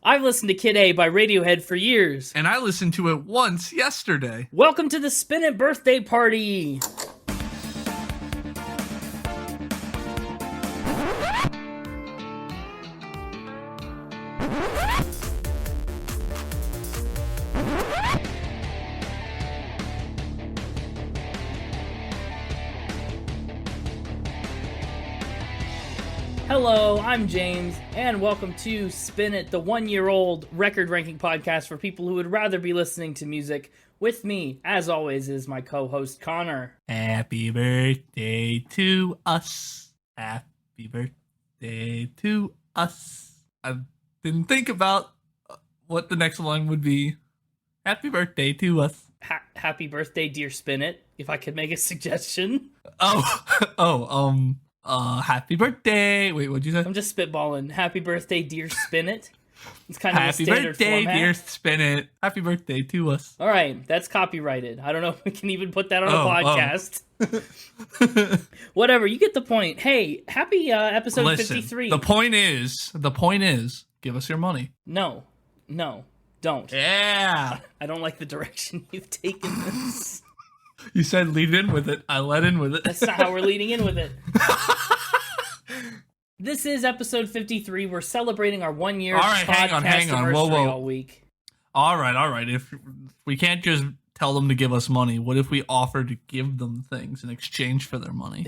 I've listened to Kid A by Radiohead for years. And I listened to it once yesterday. Welcome to the Spin It birthday party. Hello, I'm James, and welcome to Spin It, the one-year-old record-ranking podcast for people who would rather be listening to music. With me, as always, is my co-host, Connor. Happy birthday to us. Happy birthday to us. I didn't think about what the next line would be. Happy birthday to us. Happy birthday, dear Spin It, if I could make a suggestion. Happy birthday. Wait, what'd you say? I'm just spitballing. Happy birthday, dear Spin It. It's kind of Happy a standard birthday, format. dear Spin It. Happy birthday to us. All right, that's copyrighted. I don't know if we can even put that on a podcast. Whatever, you get the point. Hey, happy episode 53. The point is, give us your money. No, don't. Yeah. I don't like the direction you've taken this. You said lead in with it. I let in with it. That's not how we're leading in with it. This is episode 53. We're celebrating our 1 year podcast hang on. anniversary Whoa. all week. All right. If we can't just tell them to give us money, what if we offer to give them things in exchange for their money?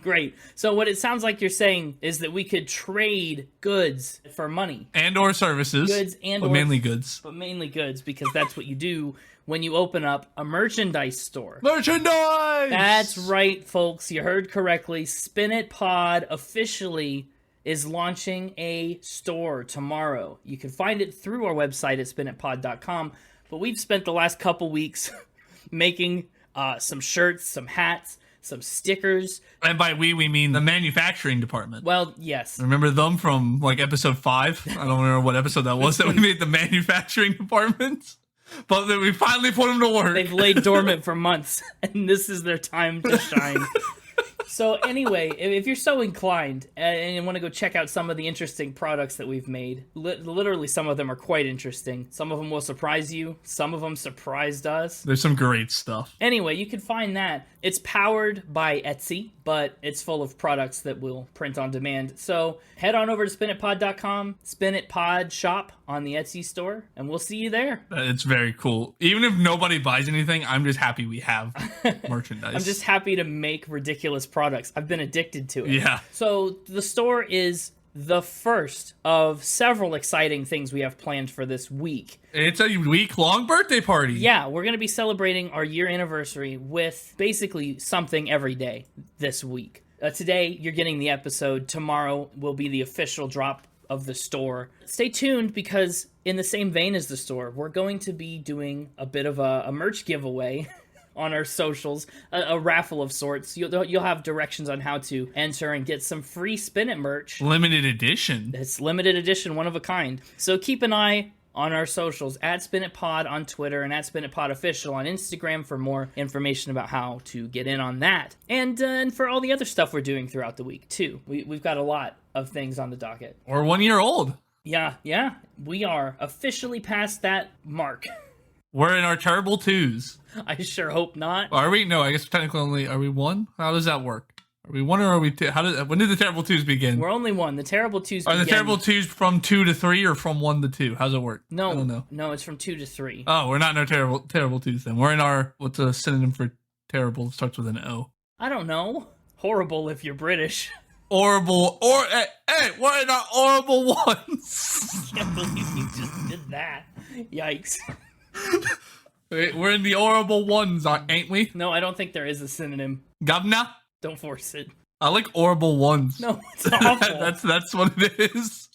Great. So what it sounds like you're saying is that we could trade goods for money. And or services. Goods and but mainly goods. But mainly goods, because that's what you do when you open up a merchandise store. Merchandise! That's right, folks. You heard correctly. Spin It Pod officially is launching a store tomorrow. You can find it through our website at spinitpod.com, but we've spent the last couple weeks making some shirts, some hats, some stickers. And by we mean the manufacturing department. Well, yes. Remember them from like episode 5? I don't remember what episode that was that we made the manufacturing department. But then we finally put them to work. They've laid dormant for months, and this is their time to shine. So anyway, if you're so inclined and you want to go check out some of the interesting products that we've made, literally some of them are quite interesting. Some of them will surprise you. Some of them surprised us. There's some great stuff. Anyway, you can find that. It's powered by Etsy, but it's full of products that we'll print on demand. So head on over to spinitpod.com, Spinitpod shop on the Etsy store, and we'll see you there. It's very cool. Even if nobody buys anything, I'm just happy we have merchandise. I'm just happy to make ridiculous products. I've been addicted to it. Yeah. So the store is the first of several exciting things we have planned for this week. It's a week-long birthday party. Yeah, we're going to be celebrating our year anniversary with basically something every day this week. Today, you're getting the episode. Tomorrow will be the official drop of the store. Stay tuned, because in the same vein as the store, we're going to be doing a bit of a merch giveaway on our socials, a raffle of sorts. You'll have directions on how to enter and get some free Spin It merch. Limited edition. It's limited edition, one of a kind. So keep an eye on our socials, at SpinItPod on Twitter and at SpinItPodOfficial on Instagram for more information about how to get in on that. And for all the other stuff we're doing throughout the week, too. We've got a lot of things on the docket. Or 1 year old. Yeah. We are officially past that mark. We're in our terrible 2s. I sure hope not. Are we? No, I guess technically only, are we 1? How does that work? Are we 1 or are we 2? When did the terrible 2s begin? We're only 1. The terrible 2s Are the terrible 2s from 2 to 3 or from 1 to 2? How's it work? No, I don't know. No, it's from 2 to 3. Oh, we're not in our terrible 2s then. We're in our, what's a synonym for terrible? It starts with an O. I don't know. Horrible if you're British. Horrible, hey, we're in our horrible ones. I can't believe you just did that. Yikes. We're in the horrible ones, ain't we? No, I don't think there is a synonym. Governor? Don't force it. I like horrible ones. No, it's awful. that's what it is.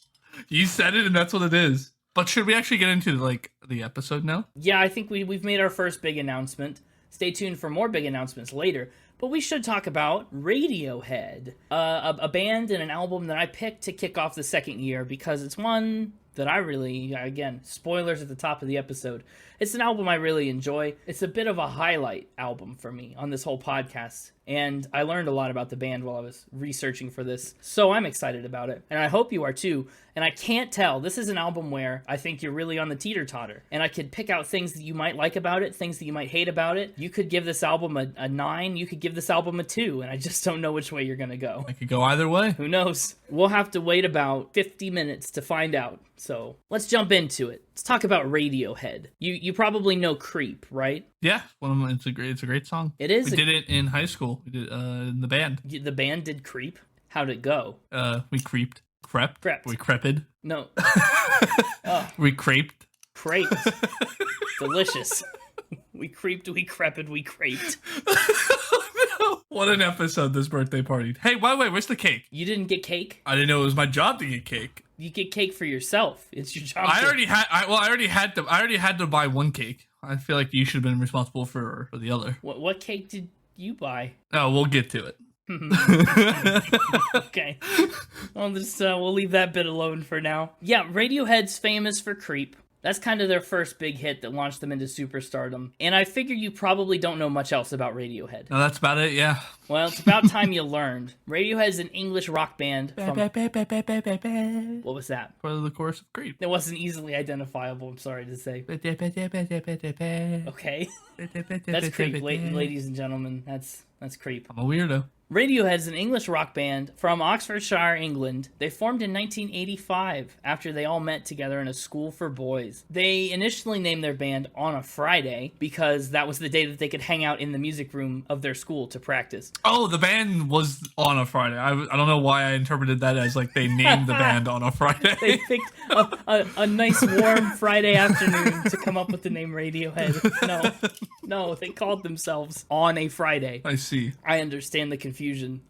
You said it, and that's what it is. But should we actually get into the episode now? Yeah, I think we've made our first big announcement. Stay tuned for more big announcements later. But we should talk about Radiohead, a band and an album that I picked to kick off the second year because it's one that I really, again, spoilers at the top of the episode. It's an album I really enjoy. It's a bit of a highlight album for me on this whole podcast. And I learned a lot about the band while I was researching for this. So I'm excited about it. And I hope you are too. And I can't tell. This is an album where I think you're really on the teeter-totter. And I could pick out things that you might like about it, things that you might hate about it. You could give this album a 9. You could give this album a 2. And I just don't know which way you're going to go. I could go either way. Who knows? We'll have to wait about 50 minutes to find out. So let's jump into it. Let's talk about Radiohead. You probably know Creep, right? Yeah, one of them. It's a great song. It is. We did it in high school. We did in the band. The band did Creep? How'd it go? We crept. We crepid. No. We craped. Creped. Delicious. We creeped, we crepid, we craped. What an episode, this birthday party. Hey, by the way, where's the cake? You didn't get cake? I didn't know it was my job to get cake. You get cake for yourself. It's your job. I already had to buy one cake. I feel like you should have been responsible for the other. What cake did you buy? Oh, we'll get to it. Okay. We'll leave that bit alone for now. Yeah, Radiohead's famous for Creep. That's kind of their first big hit that launched them into superstardom. And I figure you probably don't know much else about Radiohead. No, that's about it, yeah. Well, it's about time you learned. Radiohead is an English rock band from... What was that? Part of the chorus of Creep. It wasn't easily identifiable, I'm sorry to say. Okay. That's Creep, ladies and gentlemen. That's Creep. I'm a weirdo. Radiohead is an English rock band from Oxfordshire, England. They formed in 1985 after they all met together in a school for boys. They initially named their band On a Friday because that was the day that they could hang out in the music room of their school to practice. Oh, the band was on a Friday. I don't know why I interpreted that as like they named the band on a Friday. They picked a nice warm Friday afternoon to come up with the name Radiohead. No, they called themselves On a Friday. I see. I understand the confusion.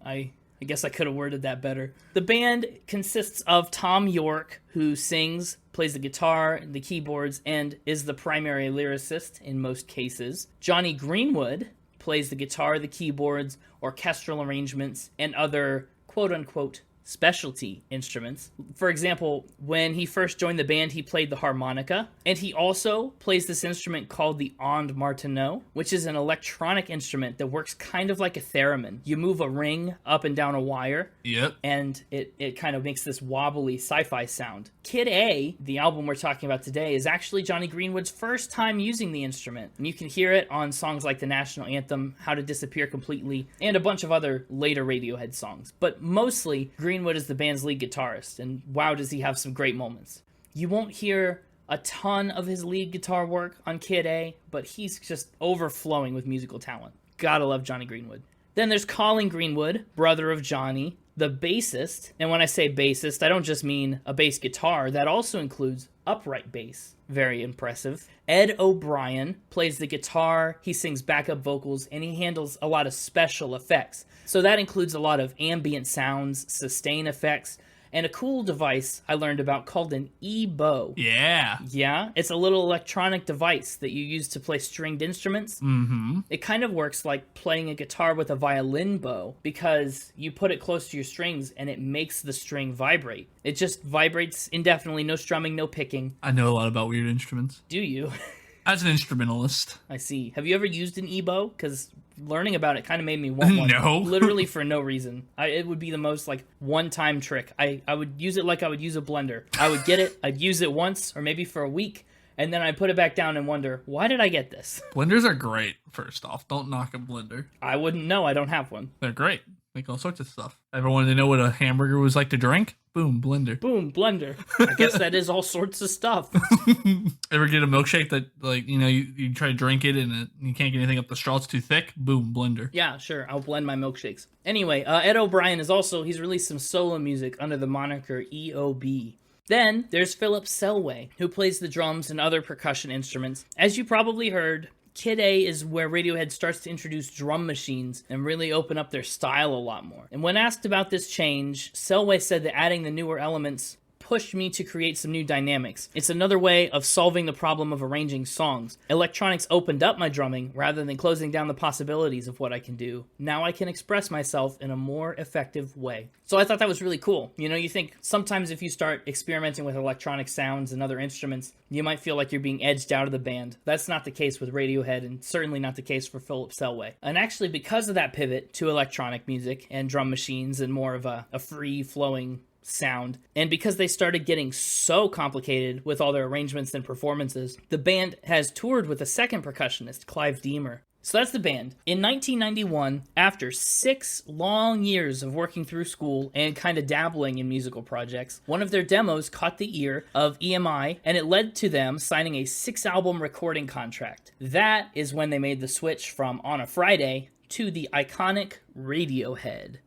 I guess I could have worded that better. The band consists of Tom York, who sings, plays the guitar, the keyboards, and is the primary lyricist in most cases. Johnny Greenwood plays the guitar, the keyboards, orchestral arrangements, and other quote-unquote specialty instruments. For example, when he first joined the band, he played the harmonica, and he also plays this instrument called the Ondes Martenot, which is an electronic instrument that works kind of like a theremin. You move a ring up and down a wire, yep, and it kind of makes this wobbly sci-fi sound. Kid A, the album we're talking about today, is actually Johnny Greenwood's first time using the instrument, and you can hear it on songs like the National Anthem, How to Disappear Completely, and a bunch of other later Radiohead songs. But mostly, Greenwood is the band's lead guitarist, and wow, does he have some great moments. You won't hear a ton of his lead guitar work on Kid A, but he's just overflowing with musical talent. Gotta love Johnny Greenwood. Then there's Colin Greenwood, brother of Johnny, the bassist. And when I say bassist, I don't just mean a bass guitar. That also includes upright bass. Very impressive. Ed O'Brien plays the guitar, he sings backup vocals, and he handles a lot of special effects. So that includes a lot of ambient sounds, sustain effects, and a cool device I learned about called an EBow. Yeah. Yeah, it's a little electronic device that you use to play stringed instruments. Mm-hmm. It kind of works like playing a guitar with a violin bow because you put it close to your strings and it makes the string vibrate. It just vibrates indefinitely, no strumming, no picking. I know a lot about weird instruments. Do you? As an instrumentalist. I see. Have you ever used an EBow? Because learning about it kind of made me want one. No. Literally for no reason. It would be the most like one-time trick. I would use it like I would use a blender. I would get it, I'd use it once or maybe for a week, and then I'd put it back down and wonder, why did I get this? Blenders are great, first off. Don't knock a blender. I wouldn't know. I don't have one. They're great. Make all sorts of stuff. Ever wanted to know what a hamburger was like to drink? Boom, blender. Boom, blender. I guess that is all sorts of stuff. Ever get a milkshake that, like, you try to drink it and you can't get anything up the straw, it's too thick? Boom, blender. Yeah, sure. I'll blend my milkshakes. Anyway, Ed O'Brien he's released some solo music under the moniker EOB. Then there's Philip Selway, who plays the drums and other percussion instruments. As you probably heard, Kid A is where Radiohead starts to introduce drum machines and really open up their style a lot more. And when asked about this change, Selway said that adding the newer elements pushed me to create some new dynamics. It's another way of solving the problem of arranging songs. Electronics opened up my drumming rather than closing down the possibilities of what I can do. Now I can express myself in a more effective way. So I thought that was really cool. You know, you think sometimes if you start experimenting with electronic sounds and other instruments, you might feel like you're being edged out of the band. That's not the case with Radiohead, and certainly not the case for Philip Selway. And actually, because of that pivot to electronic music and drum machines and more of a free-flowing sound, and because they started getting so complicated with all their arrangements and performances, the band has toured with a second percussionist, Clive Deemer. So that's the band. In 1991, after 6 long years of working through school and kind of dabbling in musical projects, one of their demos caught the ear of EMI, and it led to them signing a 6-album recording contract. That is when they made the switch from On a Friday to the iconic Radiohead.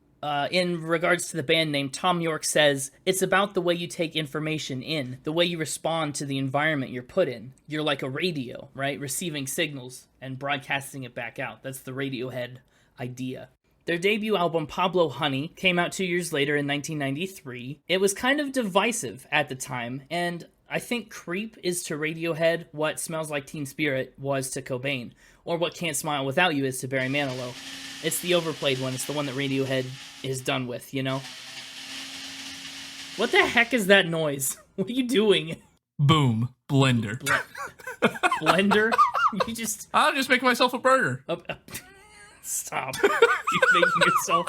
In regards to the band name, Tom York says, "It's about the way you take information in, the way you respond to the environment you're put in. You're like a radio, right? Receiving signals and broadcasting it back out. That's the Radiohead idea." Their debut album, Pablo Honey, came out 2 years later in 1993. It was kind of divisive at the time, and I think Creep is to Radiohead what Smells Like Teen Spirit was to Cobain, or what Can't Smile Without You is to Barry Manilow. It's the overplayed one. It's the one that Radiohead is done with, you know? What the heck is that noise? What are you doing? Boom. Blender. Blender? You just... I'll just make myself a burger. Stop. You're making yourself...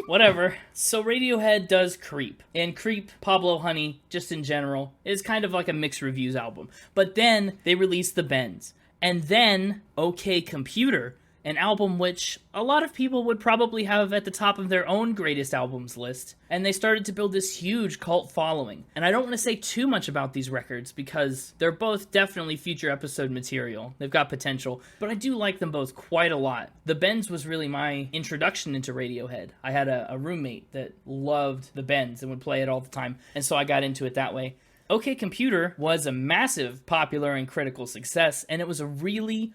Whatever. So Radiohead does Creep. And Creep, Pablo Honey, just in general, is kind of like a mixed reviews album. But then they released The Bends. And then OK Computer, an album which a lot of people would probably have at the top of their own greatest albums list. And they started to build this huge cult following. And I don't want to say too much about these records because they're both definitely future episode material. They've got potential, but I do like them both quite a lot. The Bends was really my introduction into Radiohead. I had a roommate that loved The Bends and would play it all the time, and so I got into it that way. OK Computer was a massive popular and critical success, and it was a really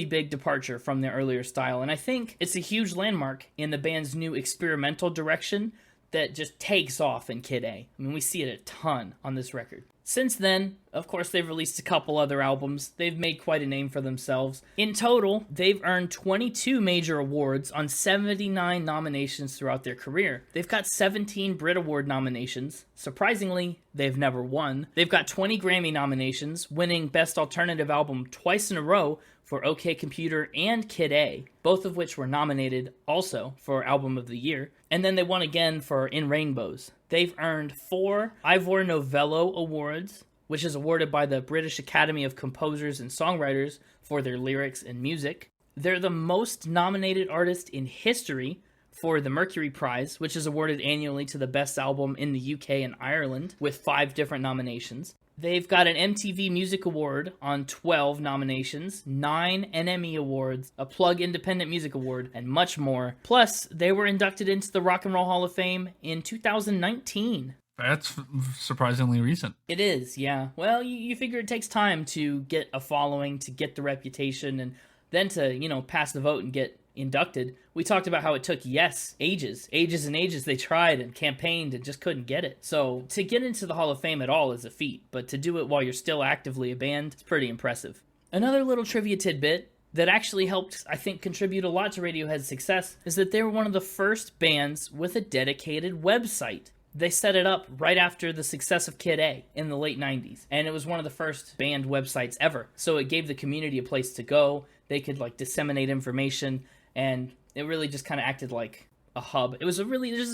big departure from their earlier style, and I think it's a huge landmark in the band's new experimental direction that just takes off in Kid A. I mean, we see it a ton on this record. Since then, of course, they've released a couple other albums. They've made quite a name for themselves. In total, they've earned 22 major awards on 79 nominations throughout their career. They've got 17 Brit Award nominations. Surprisingly, they've never won. They've got 20 Grammy nominations, winning Best Alternative Album twice in a row for OK Computer and Kid A, both of which were nominated also for Album of the Year. And then they won again for In Rainbows. They've earned 4 Ivor Novello Awards, which is awarded by the British Academy of Composers and Songwriters for their lyrics and music. They're the most nominated artist in history for the Mercury Prize, which is awarded annually to the best album in the UK and Ireland, with 5 different nominations. They've got an MTV Music Award on 12 nominations, 9 NME Awards, a Plug Independent Music Award, and much more. Plus, they were inducted into the Rock and Roll Hall of Fame in 2019. That's surprisingly recent. It is, yeah. Well, you figure it takes time to get a following, to get the reputation, and then to, pass the vote and get inducted. We talked about how it took ages and ages they tried and campaigned and just couldn't get it. So to get into the Hall of Fame at all is a feat, but to do it while you're still actively a band, it's pretty impressive. Another little trivia tidbit that actually helped, I think, contribute a lot to Radiohead's success is that they were one of the first bands with a dedicated website. They set it up right after the success of Kid A in the late 90s, and it was one of the first band websites ever. So it gave the community a place to go. They could disseminate information, and it really just kind of acted like a hub. It was a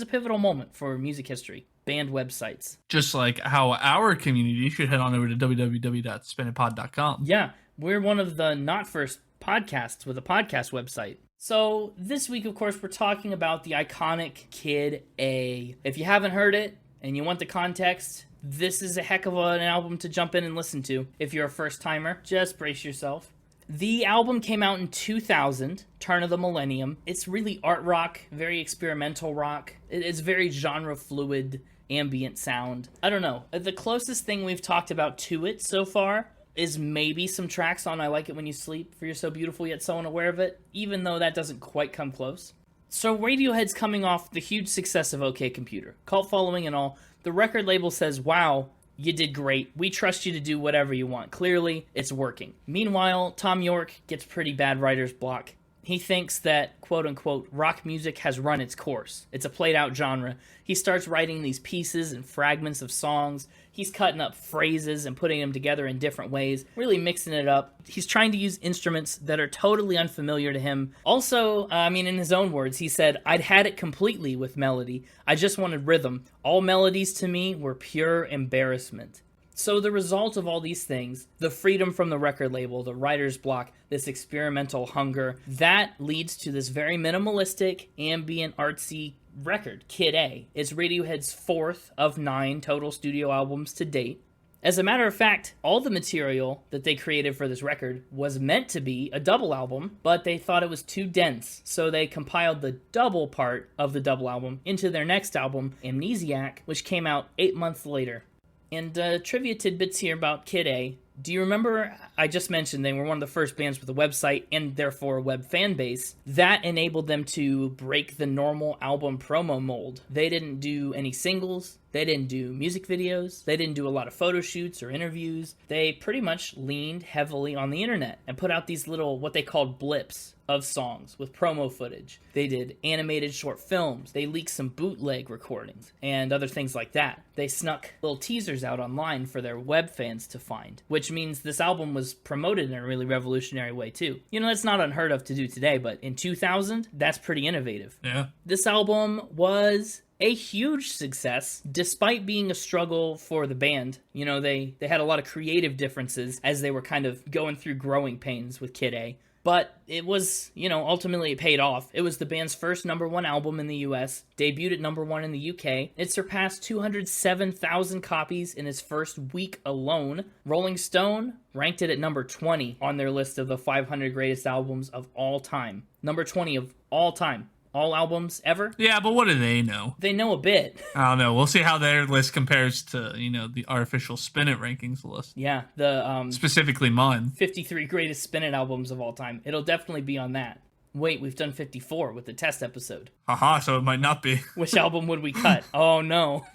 pivotal moment for music history. Band websites. Just like how our community should head on over to www.spinitpod.com. Yeah, we're one of the not first podcasts with a podcast website. So this week, of course, we're talking about the iconic Kid A. If you haven't heard it and you want the context, this is a heck of an album to jump in and listen to. If you're a first timer, just brace yourself. The album came out in 2000, turn of the millennium. It's really art rock, very experimental rock. It's very genre fluid, ambient sound. I don't know. The closest thing we've talked about to it so far is maybe some tracks on I Like It When You Sleep, For You're So Beautiful Yet So Unaware of It, even though that doesn't quite come close. So Radiohead's coming off the huge success of OK Computer, cult following and all. The record label says, wow, you did great. We trust you to do whatever you want. Clearly, it's working. Meanwhile, Tom York gets pretty bad writer's block. He thinks that, quote-unquote, rock music has run its course. It's a played-out genre. He starts writing these pieces and fragments of songs. He's cutting up phrases and putting them together in different ways, really mixing it up. He's trying to use instruments that are totally unfamiliar to him. Also, in his own words, he said, I'd had it completely with melody. I just wanted rhythm. All melodies to me were pure embarrassment. So the result of all these things, the freedom from the record label, the writer's block, this experimental hunger, that leads to this very minimalistic, ambient, artsy record, Kid A. It's Radiohead's 4th of 9 total studio albums to date. As a matter of fact, all the material that they created for this record was meant to be a double album, but they thought it was too dense, so they compiled the double part of the double album into their next album, Amnesiac, which came out 8 months later. And trivia tidbits here about Kid A. Do you remember, I just mentioned they were one of the first bands with a website and therefore a web fan base. That enabled them to break the normal album promo mold. They didn't do any singles, they didn't do music videos, they didn't do a lot of photo shoots or interviews. They pretty much leaned heavily on the internet and put out these little, what they called blips of songs with promo footage. They did animated short films. They leaked some bootleg recordings and other things like that. They snuck little teasers out online for their web fans to find, which means this album was promoted in a really revolutionary way too. That's not unheard of to do today, but in 2000, that's pretty innovative. Yeah. This album was a huge success, despite being a struggle for the band. They had a lot of creative differences as they were kind of going through growing pains with Kid A. But it was, ultimately it paid off. It was the band's first #1 album in the US, debuted at #1 in the UK. It surpassed 207,000 copies in its first week alone. Rolling Stone ranked it at number 20 on their list of the 500 greatest albums of all time. Number 20 of all time. All albums ever? Yeah, but what do they know? They know a bit. I don't know. We'll see how their list compares to, the artificial Spin It rankings list. Yeah, the specifically mine. 53 greatest Spin It albums of all time. It'll definitely be on that. Wait, we've done 54 with the test episode. Haha, so it might not be. Which album would we cut? Oh, no.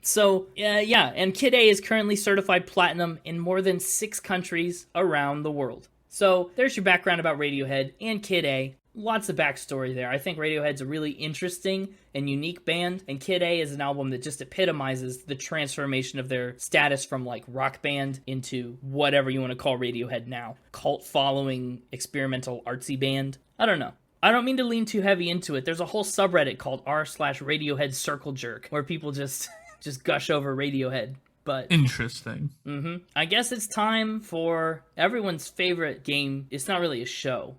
So, yeah, and Kid A is currently certified platinum in more than 6 countries around the world. So, there's your background about Radiohead and Kid A. Lots of backstory there. I think Radiohead's a really interesting and unique band, and Kid A is an album that just epitomizes the transformation of their status from like rock band into whatever you want to call Radiohead now. Cult following, experimental artsy band. I don't know. I don't mean to lean too heavy into it. There's a whole subreddit called r/Radiohead Circle Jerk where people just gush over Radiohead. But interesting. I guess it's time for everyone's favorite game. It's not really a show.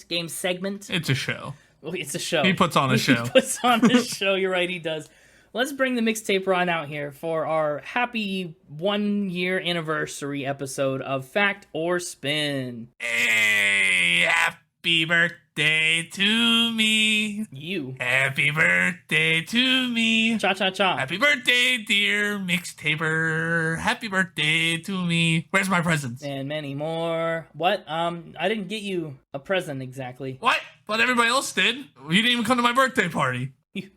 Game segment. It's a show. Well, it's a show. He puts on a show. He puts on a show. You're right, he does. Let's bring the Mixtaper on out here for our happy 1-year anniversary episode of Fact or Spin. Hey, happy birthday to me. You. Happy birthday to me. Cha-cha-cha. Happy birthday, dear Mixtaper. Happy birthday to me. Where's my presents? And many more. What? I didn't get you a present exactly. What? But everybody else did. You didn't even come to my birthday party.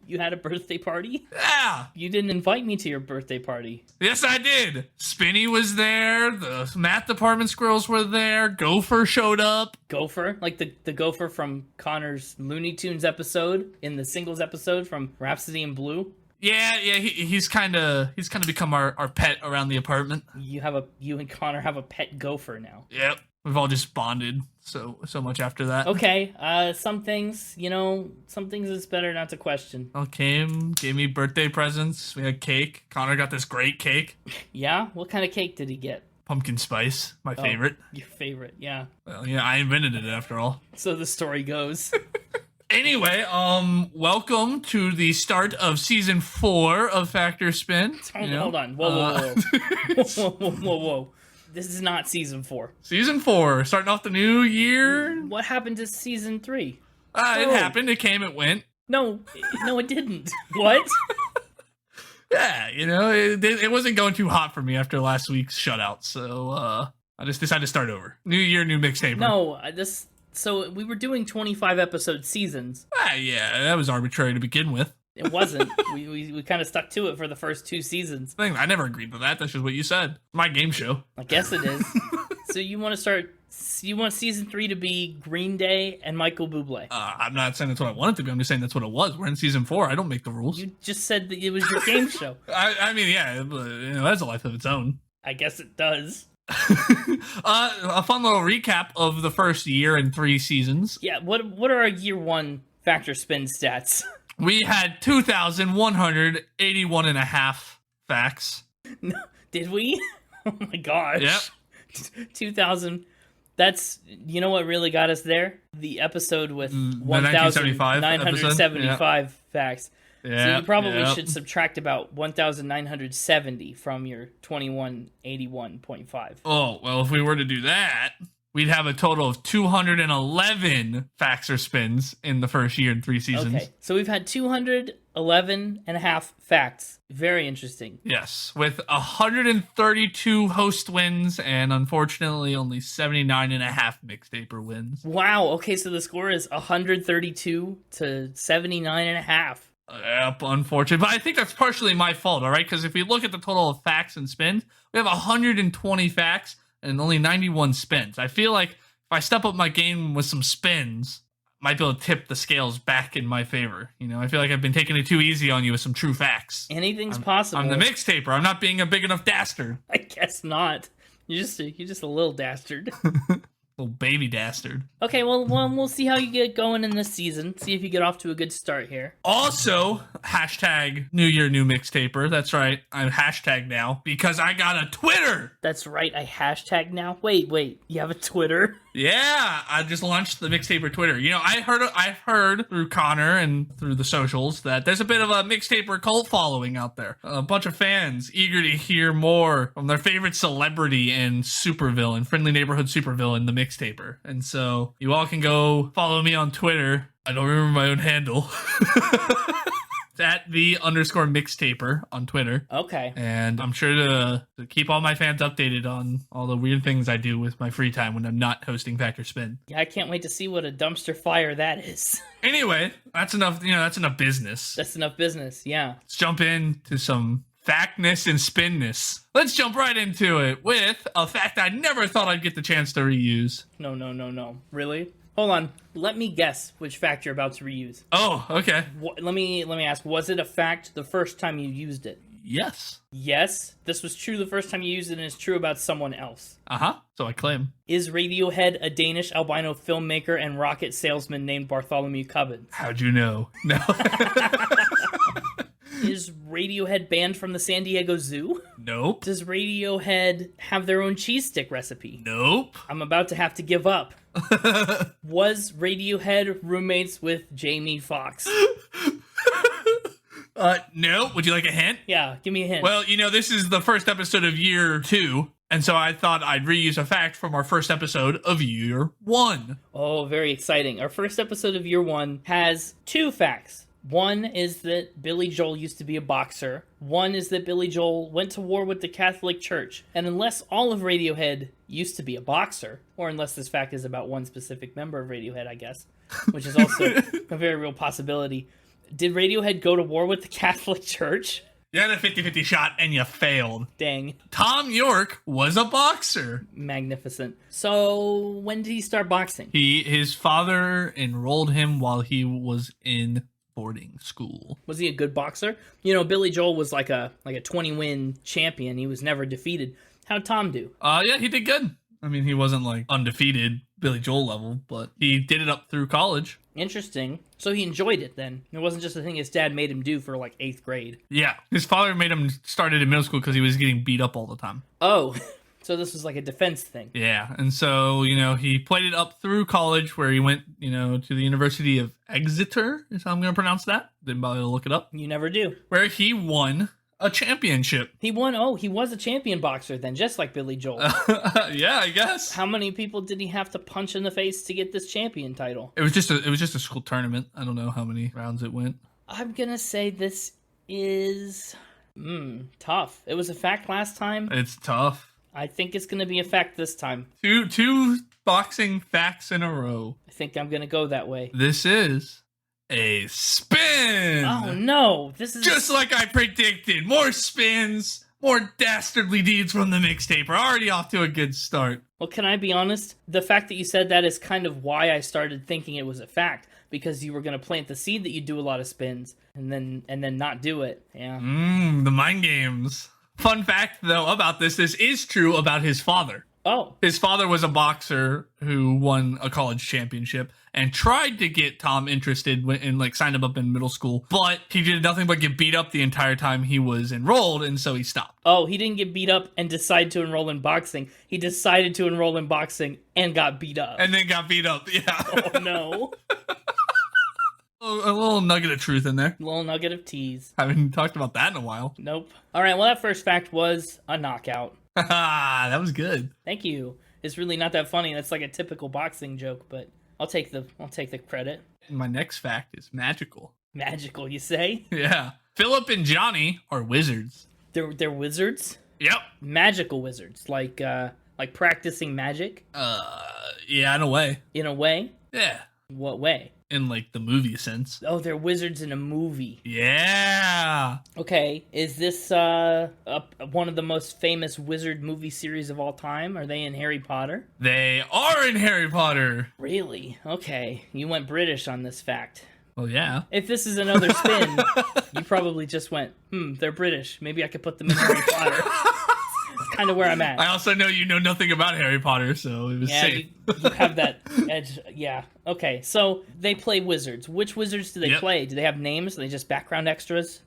You had a birthday party? Yeah. You didn't invite me to your birthday party. Yes, I did. Spinny was there. The math department squirrels were there. Gopher showed up. Gopher? Like the Gopher from Connor's Looney Tunes episode in the singles episode from Rhapsody in Blue? Yeah. He's kind of become our pet around the apartment. You and Connor have a pet gopher now. Yep. We've all just bonded so much after that. Okay, some things it's better not to question. Okay, gave me birthday presents. We had cake. Connor got this great cake. Yeah? What kind of cake did he get? Pumpkin spice, my favorite. Your favorite, yeah. Well, yeah, I invented it after all. So the story goes. Anyway, welcome to the start of season 4 of Factor Spin. Hold on. Whoa. Whoa. This is not season 4. Season 4, starting off the new year. What happened to season 3? It happened. It came, it went. No, it didn't. What? Yeah, it wasn't going too hot for me after last week's shutout, so I just decided to start over. New year, new Mixtaper. No, this So we were doing 25 episode seasons. Yeah, that was arbitrary to begin with. It wasn't. we kind of stuck to it for the first 2 seasons. I never agreed to that. That's just what you said. My game show. I guess it is. So you want season 3 to be Green Day and Michael Bublé. I'm not saying that's what I want it to be. I'm just saying that's what it was. We're in season 4. I don't make the rules. You just said that it was your game show. I mean, yeah, that's a life of its own. I guess it does. A fun little recap of the first year and 3 seasons. Yeah, what are our year 1 factor spin stats? We had 2,181 and a half facts. No, did we? Oh my gosh. Yep. 2,000. That's, you know what really got us there? The episode with 1975 facts. Yeah, So you probably should subtract about 1,970 from your 2181.5. Oh, well, if we were to do that, we'd have a total of 211 facts or spins in the first year and 3 seasons. Okay, so we've had 211 and a half facts. Very interesting. Yes, with 132 host wins and unfortunately only 79 and a half Mixtaper wins. Wow, okay, so the score is 132 to 79 and a half. Yep, unfortunate. But I think that's partially my fault, all right? Because if we look at the total of facts and spins, we have 120 facts and only 91 spins. I feel like if I step up my game with some spins, I might be able to tip the scales back in my favor. You know, I feel like I've been taking it too easy on you with some true facts. Anything's possible. I'm the Mixtaper. I'm not being a big enough dastard. I guess not. You're just a little dastard. Little baby dastard. Okay, well, we'll see how you get going in this season. See if you get off to a good start here. Also, hashtag New Year, New Mixtaper. That's right. I'm hashtag now because I got a Twitter. That's right. I hashtag now. Wait. You have a Twitter? Yeah, I just launched the Mixtaper Twitter. You know, I've heard through Connor and through the socials that there's a bit of a Mixtaper cult following out there. A bunch of fans eager to hear more from their favorite celebrity and supervillain, friendly neighborhood supervillain, the Mixtaper. And so you all can go follow me on Twitter. I don't remember my own handle. It's at @the_Mixtaper on Twitter. Okay. And I'm sure to keep all my fans updated on all the weird things I do with my free time when I'm not hosting Factor Spin. Yeah, I can't wait to see what a dumpster fire that is. Anyway, that's enough. That's enough business. That's enough business. Yeah. Let's jump into some factness and spinness. Let's jump right into it with a fact I never thought I'd get the chance to reuse. No. Really? Hold on. Let me guess which fact you're about to reuse. Oh, okay. Let me ask, was it a fact the first time you used it? Yes. Yes, this was true the first time you used it, and it's true about someone else. So I claim. Is Radiohead a Danish albino filmmaker and rocket salesman named Bartholomew Cubbins? How'd you know? No. Is Radiohead banned from the San Diego Zoo? Nope. Does Radiohead have their own cheese stick recipe? Nope. I'm about to have to give up. Was Radiohead roommates with Jamie Foxx? No. Would you like a hint? Yeah, give me a hint. Well, this is the first episode of year 2, and so I thought I'd reuse a fact from our first episode of year 1. Oh, very exciting. Our first episode of year 1 has 2 facts. One is that Billy Joel used to be a boxer. One is that Billy Joel went to war with the Catholic Church. And unless all of Radiohead used to be a boxer, or unless this fact is about one specific member of Radiohead, I guess, which is also a very real possibility, did Radiohead go to war with the Catholic Church? You had a 50-50 shot and you failed. Dang. Tom York was a boxer. Magnificent. So, when did he start boxing? His father enrolled him while he was in boarding school. Was he a good boxer? Billy Joel was like a 20-win champion. He was never defeated. How'd Tom do? Yeah, he did good. I mean, he wasn't like undefeated Billy Joel level, but he did it up through college. Interesting. So he enjoyed it then. It wasn't just a thing his dad made him do for like 8th grade. Yeah. His father made him start it in middle school because he was getting beat up all the time. Oh, so this was like a defense thing. Yeah. And so, he played it up through college where he went, to the University of Exeter, is how I'm going to pronounce that. Didn't bother to look it up. You never do. Where he won a championship. He won. Oh, he was a champion boxer then, just like Billy Joel. Yeah, I guess. How many people did he have to punch in the face to get this champion title? It was just a school tournament. I don't know how many rounds it went. I'm gonna say this is tough. It was a fact last time. It's tough. I think it's gonna be a fact this time. Two boxing facts in a row. I think I'm going to go that way. This is a spin. Oh, no. This is just like I predicted. More spins, more dastardly deeds from the Mixtaper. Already off to a good start. Well, can I be honest? The fact that you said that is kind of why I started thinking it was a fact, because you were going to plant the seed that you do a lot of spins and then not do it. Yeah. The mind games. Fun fact, though, about this is true about his father. Oh. His father was a boxer who won a college championship and tried to get Tom interested and like signed him up in middle school, but he did nothing but get beat up the entire time he was enrolled, and so he stopped. Oh, he didn't get beat up and decide to enroll in boxing. He decided to enroll in boxing and got beat up. And then got beat up, yeah. Oh, no. A little nugget of truth in there. A little nugget of tease. Haven't talked about that in a while. Nope. All right, well, that first fact was a knockout. That was good. Thank you. It's really not that funny. That's like a typical boxing joke, but I'll take the credit. My next fact is magical. Magical, you say? Yeah. Philip and Johnny are wizards. They're wizards? Yep. Magical wizards, like practicing magic? Yeah, in a way. In a way? Yeah. What way? In like the movie sense. Oh, they're wizards in a movie. Yeah. Okay, is this one of the most famous wizard movie series of all time? Are they in Harry Potter? They are in Harry Potter. Really? Okay, you went British on this fact. Well, yeah. If this is another spin, you probably just went, they're British. Maybe I could put them in Harry Potter. That's kind of where I'm at. I also know you know nothing about Harry Potter, so it was safe. You have that edge. Yeah. Okay, so they play wizards. Which wizards do they play? Do they have names? Are they just background extras?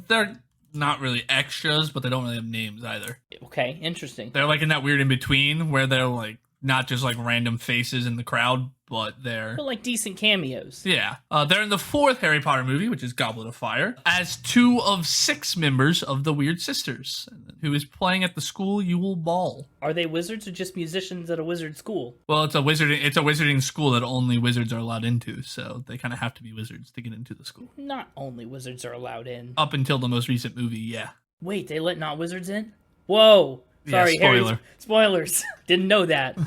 They're not really extras, but they don't really have names either. Okay, interesting. They're like in that weird in-between where they're like not just like random faces in the crowd, but they're like decent cameos. Yeah. They're in the 4th Harry Potter movie, which is Goblet of Fire, as 2 of 6 members of the Weird Sisters, who is playing at the school Yule Ball. Are they wizards or just musicians at a wizard school? Well, it's a wizarding school that only wizards are allowed into, so they kind of have to be wizards to get into the school. Not only wizards are allowed in. Up until the most recent movie, yeah. Wait, they let not wizards in? Whoa. Sorry, yeah, spoiler. Harry. Spoilers. Didn't know that.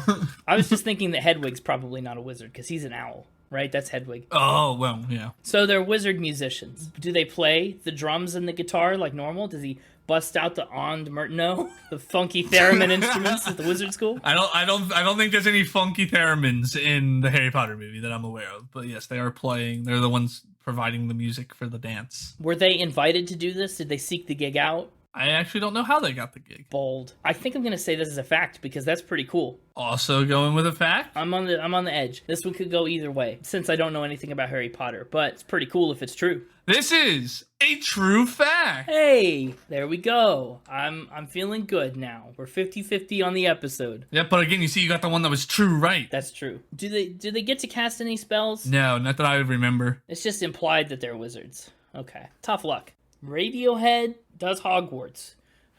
I was just thinking that Hedwig's probably not a wizard because he's an owl, right? That's Hedwig. Oh, well, yeah. So they're wizard musicians. Do they play the drums and the guitar like normal? Does he bust out the Ondes Martenot, the funky theremin instruments at the wizard school? I don't think there's any funky theremins in the Harry Potter movie that I'm aware of. But yes, they are playing. They're the ones providing the music for the dance. Were they invited to do this? Did they seek the gig out? I actually don't know how they got the gig. Bold. I think I'm going to say this is a fact because that's pretty cool. Also going with a fact? I'm on the edge. This one could go either way since I don't know anything about Harry Potter, but it's pretty cool if it's true. This is a true fact. Hey, there we go. I'm feeling good now. We're 50-50 on the episode. Yeah, but again, you see you got the one that was true right. That's true. Do they get to cast any spells? No, not that I would remember. It's just implied that they're wizards. Okay. Tough luck. Radiohead does Hogwarts.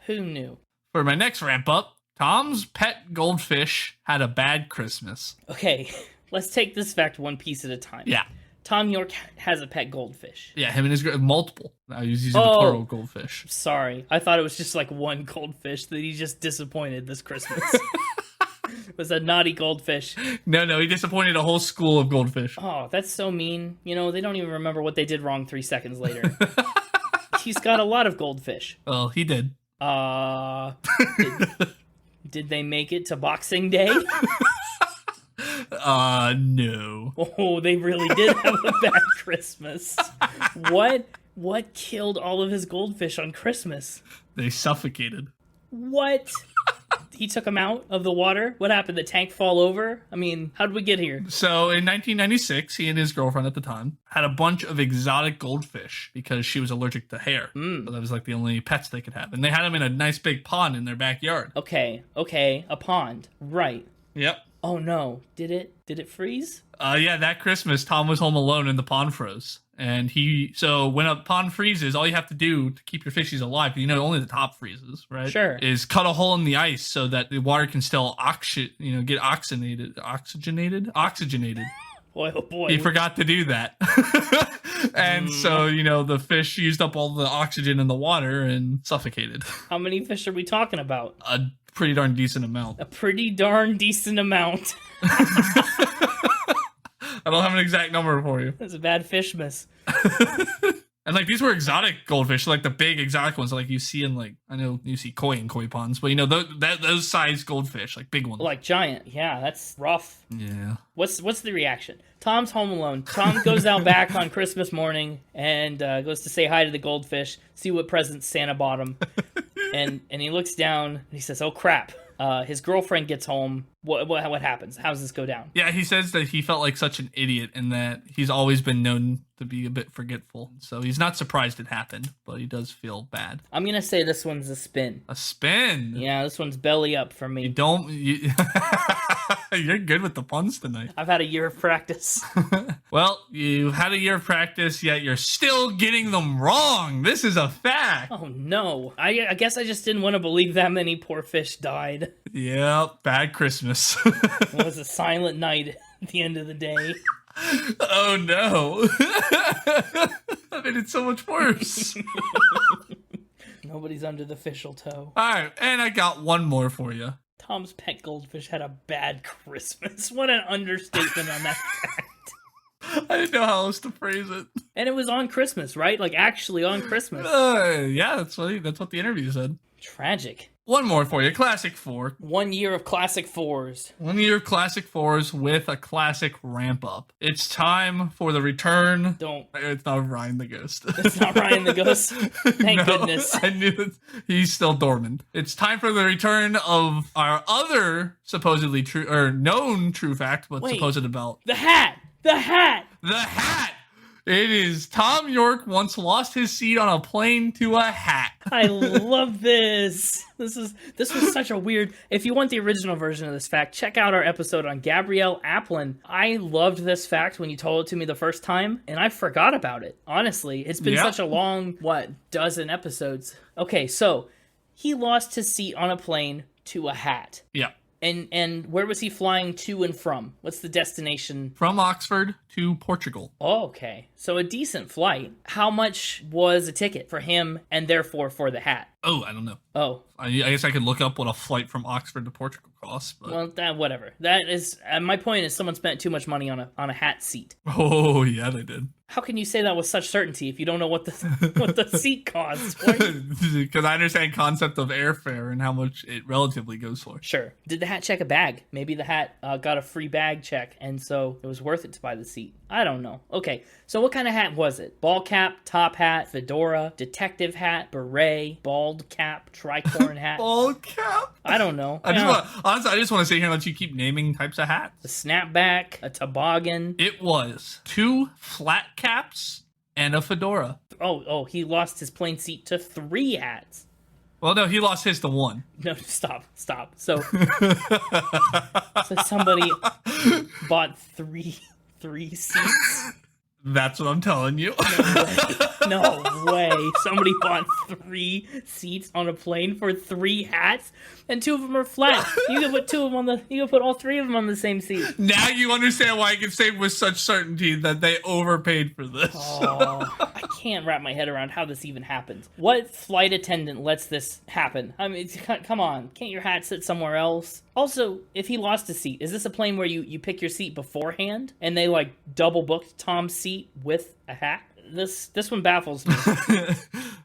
Who knew? For my next ramp up, Tom's pet goldfish had a bad Christmas. Okay, let's take this fact one piece at a time. Yeah. Tom York has a pet goldfish. Yeah, him and his multiple. I was using the plural goldfish. Sorry, I thought it was just like one goldfish that he just disappointed this Christmas. It was a naughty goldfish. No, he disappointed a whole school of goldfish. Oh, that's so mean. You know, they don't even remember what they did wrong 3 seconds later. He's got a lot of goldfish. Well, he did. Did they make it to Boxing Day? No. Oh, they really did have a bad Christmas. What killed all of his goldfish on Christmas? They suffocated. What? He took them out of the water? What happened? The tank fall over? I mean, how did we get here? So in 1996, he and his girlfriend at the time had a bunch of exotic goldfish because she was allergic to hair. So that was like the only pets they could have. And they had them in a nice big pond in their backyard. Okay, a pond. Right. Yep. Oh no. Did it freeze? Yeah, that Christmas, Tom was home alone and the pond froze. And so when a pond freezes, all you have to do to keep your fishies alive, you know, only the top freezes, right? Sure. Is cut a hole in the ice so that the water can still get oxygenated. Boy, oh boy. He forgot to do that. And so, the fish used up all the oxygen in the water and suffocated. How many fish are we talking about? A pretty darn decent amount. A pretty darn decent amount. I don't have an exact number for you. That's a bad fish miss. And these were exotic goldfish, the big exotic ones, you see in I know you see koi in koi ponds, but those size goldfish, big ones, giant. Yeah, that's rough. Yeah. What's the reaction? Tom's home alone. Tom goes out back on Christmas morning and goes to say hi to the goldfish, see what presents Santa bought him, and he looks down and he says, "Oh crap." His girlfriend gets home. What happens? How does this go down? Yeah, he says that he felt like such an idiot and that he's always been known to be a bit forgetful. So he's not surprised it happened, but he does feel bad. I'm going to say this one's a spin. A spin? Yeah, this one's belly up for me. You're good with the puns tonight. I've had a year of practice. Well, you've had a year of practice, yet you're still getting them wrong. This is a fact. Oh, no. I guess I just didn't want to believe that many poor fish died. Yep, bad Christmas. It was a silent night at the end of the day. Oh, no. I made it so much worse. Nobody's under the official toe. All right, and I got one more for you. Tom's pet goldfish had a bad Christmas. What an understatement on that fact. I didn't know how else to phrase it. And it was on Christmas, right? Actually on Christmas. Yeah, that's what the interview said. Tragic. One more for you. Classic 4. 1 year of classic 4s. 1 year of classic 4s with a classic ramp up. It's time for the return. It's not Ryan the Ghost. It's not Ryan the Ghost. Thank goodness. I knew it. He's still dormant. It's time for the return of our other supposedly true or known true fact, but supposed about the hat. The hat. The hat. It is Tom York once lost his seat on a plane to a hat. I love this. This was such a weird. If you want the original version of this fact, check out our episode on Gabrielle Applin. I loved this fact when you told it to me the first time, and I forgot about it. Honestly, it's been such a long, dozen episodes. Okay, so he lost his seat on a plane to a hat. Yeah. And where was he flying to and from? What's the destination? From Oxford to Portugal. Oh, okay. So a decent flight. How much was a ticket for him and therefore for the hat? Oh, I don't know. Oh. I guess I could look up what a flight from Oxford to Portugal costs. But... Well, whatever. That is my point is someone spent too much money on a hat seat. Oh, yeah, they did. How can you say that with such certainty if you don't know what the seat costs? Because I understand concept of airfare and how much it relatively goes for. Sure. Did the hat check a bag? Maybe the hat got a free bag check, and so it was worth it to buy the seat. I don't know. Okay, so what kind of hat was it? Ball cap, top hat, fedora, detective hat, beret, bald cap, tricorn hat? Bald cap? I don't know. Honestly, I just want to sit here and let you keep naming types of hats. A snapback, a toboggan. It was 2 flat caps and a fedora. Oh, he lost his plane seat to 3 hats. Well, no, he lost his to 1. No, stop. So somebody bought three seats? That's what I'm telling you. No way. Somebody bought 3 seats on a plane for 3 hats, and 2 of them are flat. You can put you can put all 3 of them on the same seat. Now you understand why I can say with such certainty that they overpaid for this. Oh, I can't wrap my head around how this even happened. What flight attendant lets this happen? I mean, come on. Can't your hat sit somewhere else? Also, if he lost a seat, is this a plane where you pick your seat beforehand and they double booked Tom's seat with a hat? This one baffles me.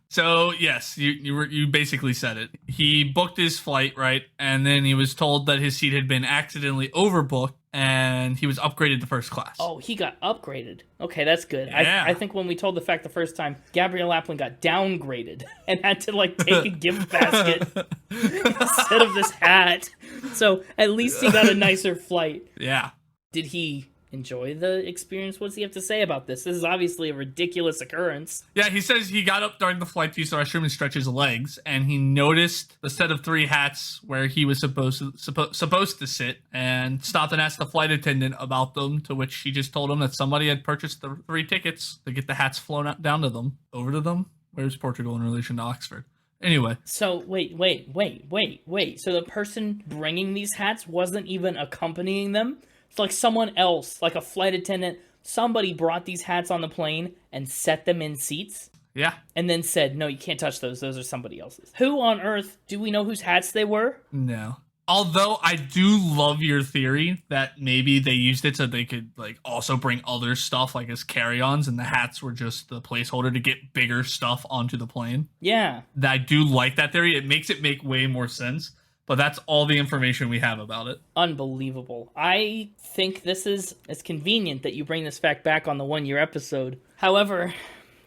So yes, you basically said it. He booked his flight, right? And then he was told that his seat had been accidentally overbooked and he was upgraded to first class. Oh, he got upgraded. Okay, that's good. Yeah. I think when we told the fact the first time, Gabrielle Applin got downgraded and had to take a gift basket instead of this hat. So at least he got a nicer flight. Yeah. Did he enjoy the experience? What does he have to say about this? This is obviously a ridiculous occurrence. Yeah, he says he got up during the flight to use the restroom and stretch his legs, and he noticed the set of 3 hats where he was supposed to sit, and stopped and asked the flight attendant about them, to which she just told him that somebody had purchased the 3 tickets to get the hats flown out down to them. Over to them? Where's Portugal in relation to Oxford? Anyway. So, wait. So the person bringing these hats wasn't even accompanying them? It's like someone else, like a flight attendant, Somebody brought these hats on the plane and set them in seats Yeah. and then said, no, you can't touch those. Those are somebody else's. Who on earth, do we know whose hats they were? No. Although I do love your theory that maybe they used it so they could like also bring other stuff like as carry-ons, and the hats were just the placeholder to get bigger stuff onto the plane. Yeah. I do like that theory. It makes it make way more sense, but that's all the information we have about it. Unbelievable. I think it's convenient that you bring this fact back on the 1-year episode. However,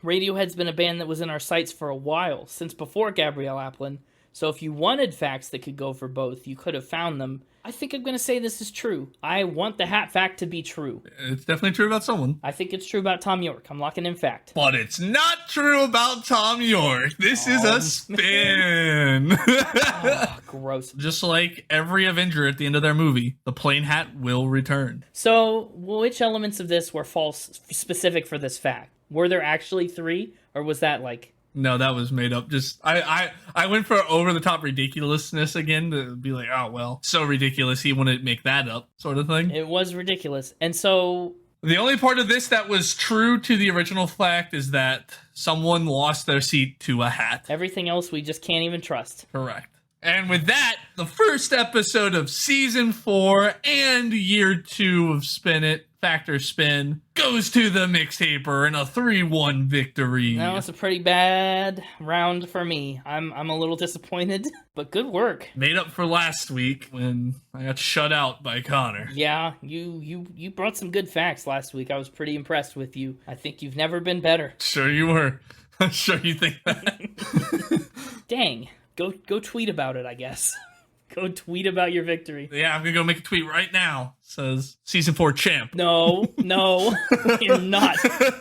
Radiohead's been a band that was in our sights for a while, since before Gabrielle Aplin. So if you wanted facts that could go for both, you could have found them. I think I'm going to say this is true. I want the hat fact to be true. It's definitely true about someone. I think it's true about Tom York. I'm locking in fact. But it's not true about Tom York. This is a spin. Oh, gross. Just like every Avenger at the end of their movie, the plane hat will return. So which elements of this were false specific for this fact? Were there actually 3? Or was that like... No, that was made up. Just I went for over-the-top ridiculousness again to be like, oh, well, so ridiculous he wouldn't make that up sort of thing. It was ridiculous. And so... The only part of this that was true to the original fact is that someone lost their seat to a hat. Everything else we just can't even trust. Correct. And with that, the first episode of Season 4 and Year 2 of Spin It, Factor Spin, goes to the Mixtaper in a 3-1 victory. No, it's a pretty bad round for me. I'm a little disappointed, but good work. Made up for last week when I got shut out by Connor. Yeah, you brought some good facts last week. I was pretty impressed with you. I think you've never been better. Sure you were. I'm sure you think that. Dang. Go tweet about it, I guess. Go tweet about your victory. Yeah, I'm gonna go make a tweet right now. It says Season 4 champ. No, we are not.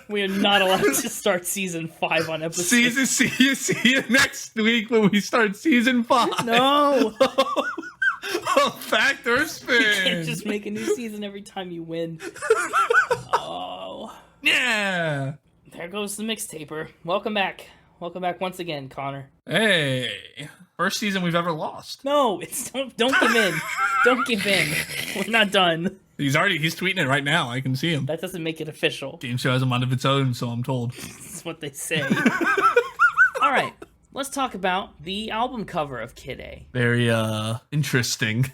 We are not allowed to start Season 5 on episode. See you next week when we start Season 5. No. Factor spin. You can't just make a new season every time you win. Oh. Yeah. There goes the Mixtaper. Welcome back. Welcome back once again, Connor. Hey. First season we've ever lost. No, don't give in. Don't give in. We're not done. He's tweeting it right now. I can see him. That doesn't make it official. Game show has a mind of its own, so I'm told. That's what they say. All right. Let's talk about the album cover of Kid A. Very interesting.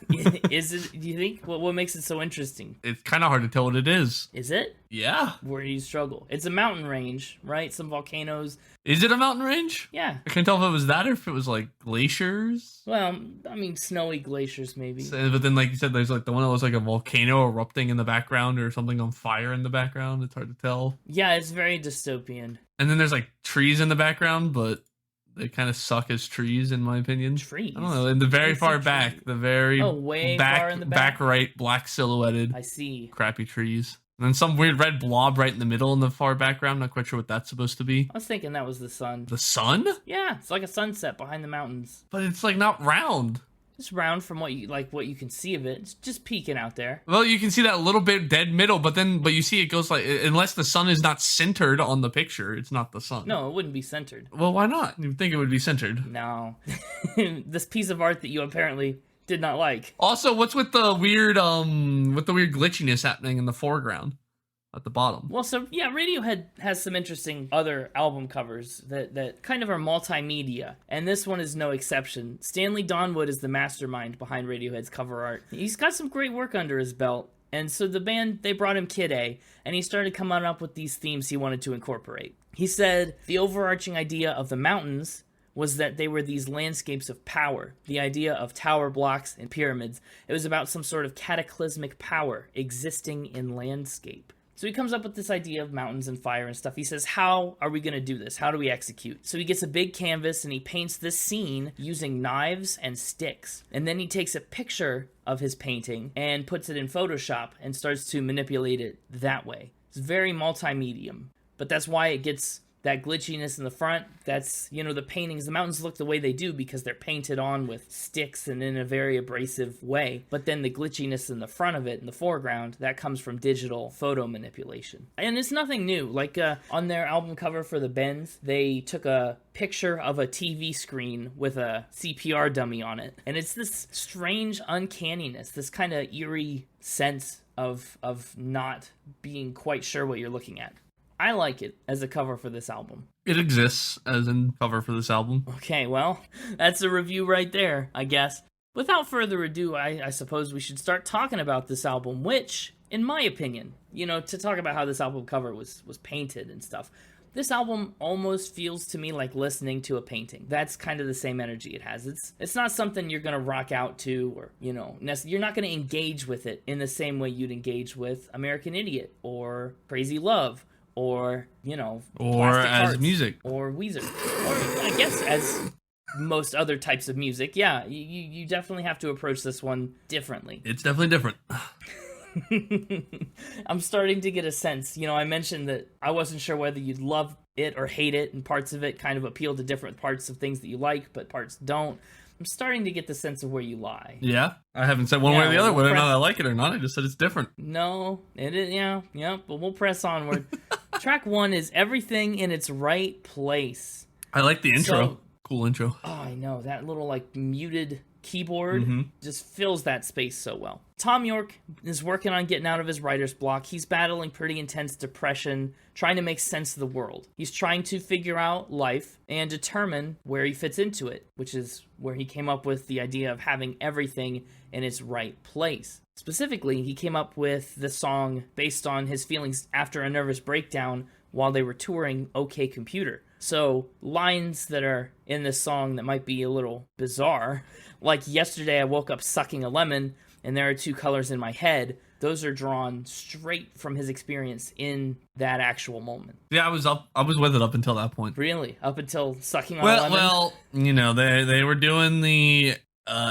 Is it? Do you think what makes it so interesting? It's kind of hard to tell what it is. Is it? Yeah. Where do you struggle? It's a mountain range, right? Some volcanoes. Is it a mountain range? Yeah. I can't tell if it was that or if it was like glaciers. Well, I mean, snowy glaciers maybe. But then, like you said, there's like the one that was like a volcano erupting in the background or something on fire in the background. It's hard to tell. Yeah, it's very dystopian. And then there's like trees in the background, but they kind of suck as trees, in my opinion. Trees? I don't know. In the very far back, trees. the very way back, far in the back? back right, black silhouetted, I see. crappy trees. And then some weird red blob right in the middle in the far background. Not quite sure what that's supposed to be. I was thinking that was the sun. The sun? Yeah, it's like a sunset behind the mountains. But it's like not round. It's round from what you can see of it. It's just peeking out there. Well, you can see that little bit dead middle, but you see it goes like, unless the sun is not centered on the picture, it's not the sun. No, it wouldn't be centered. Well, why not? You'd think it would be centered. No. This piece of art that you apparently did not like. Also, what's with the weird glitchiness happening in the foreground at the bottom? Well, so yeah, Radiohead has some interesting other album covers that kind of are multimedia, and this one is no exception. Stanley Donwood is the mastermind behind Radiohead's cover art. He's got some great work under his belt, and so the band, they brought him Kid A, and he started coming up with these themes he wanted to incorporate. He said the overarching idea of the mountains was that they were these landscapes of power, the idea of tower blocks and pyramids. It was about some sort of cataclysmic power existing in landscape. So he comes up with this idea of mountains and fire and stuff. He says, how are we going to do this? How do we execute? So he gets a big canvas and he paints this scene using knives and sticks. And then he takes a picture of his painting and puts it in Photoshop and starts to manipulate it that way. It's very multimedia. But that's why it gets that glitchiness in the front. That's, the paintings, the mountains look the way they do because they're painted on with sticks and in a very abrasive way. But then the glitchiness in the front of it, in the foreground, that comes from digital photo manipulation. And it's nothing new. Like on their album cover for the Bends, they took a picture of a TV screen with a CPR dummy on it. And it's this strange uncanniness, this kind of eerie sense of not being quite sure what you're looking at. I like it as a cover for this album. It exists as in cover for this album. Okay, well, that's a review right there, I guess. Without further ado, I suppose we should start talking about this album, which, in my opinion, to talk about how this album cover was painted and stuff, this album almost feels to me like listening to a painting. That's kind of the same energy it has. It's not something you're going to rock out to, or, you're not going to engage with it in the same way you'd engage with American Idiot or Crazy Love or, or Plastic as Hearts, music, or Weezer, or I guess as most other types of music. Yeah, you definitely have to approach this one differently. It's definitely different. I'm starting to get a sense. I mentioned that I wasn't sure whether you'd love it or hate it, and parts of it kind of appeal to different parts of things that you like, but parts don't. I'm starting to get the sense of where you lie. Yeah, I haven't said one way or the other whether or not I like it or not. I just said it's different. No, it is. Yeah, but we'll press onward. Track 1 is Everything in Its Right Place. I like the intro. Cool intro. Oh, I know. That little, muted keyboard just fills that space so well. Tom York is working on getting out of his writer's block. He's battling pretty intense depression, trying to make sense of the world. He's trying to figure out life and determine where he fits into it, which is where he came up with the idea of having everything in its right place. Specifically, he came up with the song based on his feelings after a nervous breakdown while they were touring OK Computer. So, lines that are in this song that might be a little bizarre, like yesterday I woke up sucking a lemon and there are two colors in my head, those are drawn straight from his experience in that actual moment. Yeah, I was with it up until that point. Really? Up until sucking on a lemon? Well, they were doing the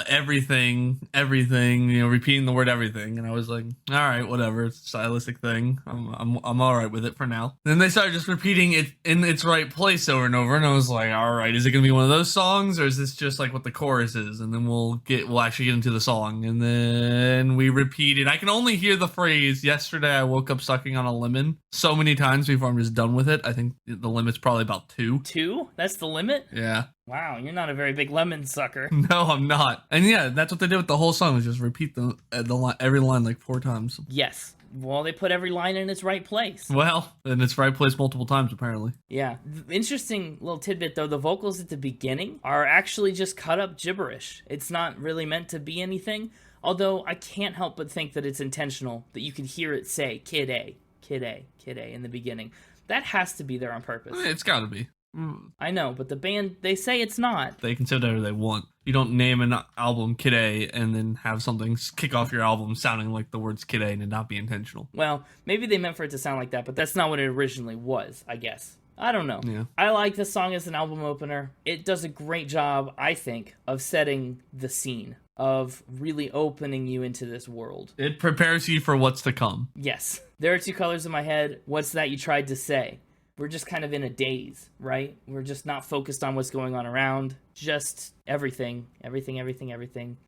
everything, repeating the word everything, and I was like, all right, whatever, it's a stylistic thing. I'm all right with it for now. Then they started just repeating it in its right place over and over, and I was like, all right, is it gonna be one of those songs, or is this just like what the chorus is? And then we'll actually get into the song, and then we repeated. I can only hear the phrase "yesterday I woke up sucking on a lemon" so many times before I'm just done with it. I think the limit's probably about 2. 2? That's the limit? Yeah. Wow, you're not a very big lemon sucker. No, I'm not. And yeah, that's what they did with the whole song, was just repeat the line, every line like 4 times. Yes. Well, they put every line in its right place. Well, in its right place multiple times, apparently. Yeah. Interesting little tidbit, though. The vocals at the beginning are actually just cut up gibberish. It's not really meant to be anything, although I can't help but think that it's intentional, that you can hear it say, Kid A, Kid A, Kid A in the beginning. That has to be there on purpose. It's gotta be. I know, but the band, they say it's not. They can say whatever they want. You don't name an album Kid A and then have something kick off your album sounding like the words Kid A and it not be intentional. Well, maybe they meant for it to sound like that, but that's not what it originally was, I guess. I don't know. Yeah. I like this song as an album opener. It does a great job, I think, of setting the scene, of really opening you into this world. It prepares you for what's to come. Yes. There are two colors in my head. What's that you tried to say? We're just kind of in a daze, right? We're just not focused on what's going on around. Just everything in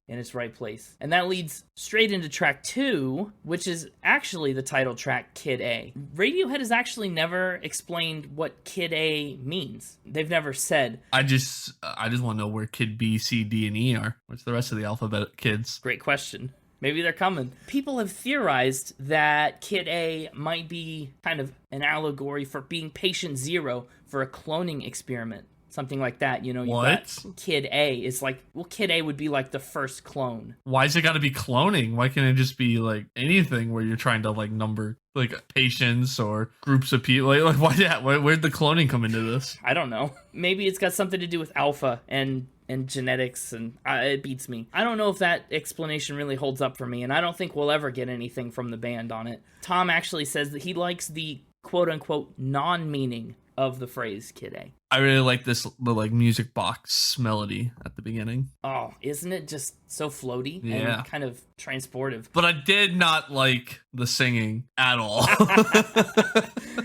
its right place. And that leads straight into track 2, which is actually the title track, Kid A. Radiohead has actually never explained what Kid A means. They've never said. I just want to know where Kid B, C, D, and E are. What's the rest of the alphabet, kids? Great question. Maybe they're coming. People have theorized that Kid A might be kind of an allegory for being patient zero for a cloning experiment. Something like that, you What? got Kid A is like, well, Kid A would be like the first clone. Why's it gotta be cloning? Why can't it just be like anything where you're trying to like number like patients or groups of people? Like where'd the cloning come into this? I don't know. Maybe it's got something to do with alpha and genetics, and it beats me. I don't know if that explanation really holds up for me, and I don't think we'll ever get anything from the band on it. Tom actually says that he likes the quote-unquote non-meaning of the phrase Kid A. I really like the like music box melody at the beginning. Oh, isn't it just so floaty and kind of transportive? But I did not like the singing at all.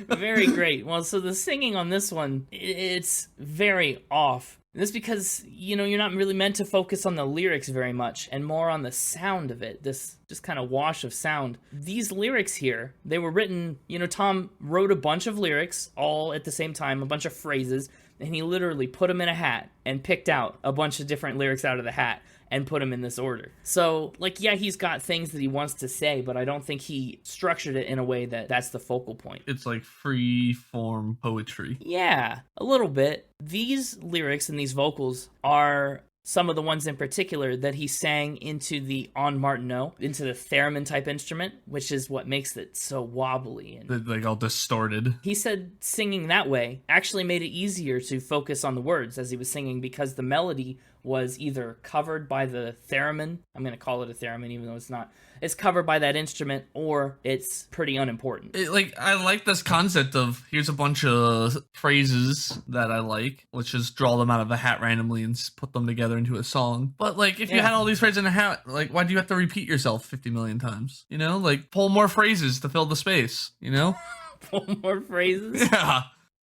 Very great. Well, so the singing on this one, it's very off. And that's because, you're not really meant to focus on the lyrics very much and more on the sound of it, this just kind of wash of sound. These lyrics here, they were written, Tom wrote a bunch of lyrics all at the same time, a bunch of phrases, and he literally put them in a hat and picked out a bunch of different lyrics out of the hat and put them in this order. So, like, yeah, he's got things that he wants to say, but I don't think he structured it in a way that that's the focal point. It's like free form poetry. Yeah, a little bit. These lyrics and these vocals are some of the ones in particular that he sang into the Ondes Martenot, into the theremin type instrument, which is what makes it so wobbly and Like all distorted. he said singing that way actually made it easier to focus on the words as he was singing because the melody was either covered by the theremin, I'm going to call it a theremin even though it's not, it's covered by that instrument, or it's pretty unimportant. I like this concept of, here's a bunch of phrases that I like, let's just draw them out of a hat randomly and put them together into a song. But like, if you had all these phrases in a hat, like, why do you have to repeat yourself 50 million times? You know, like, pull more phrases to fill the space, you know? Pull more phrases? Yeah.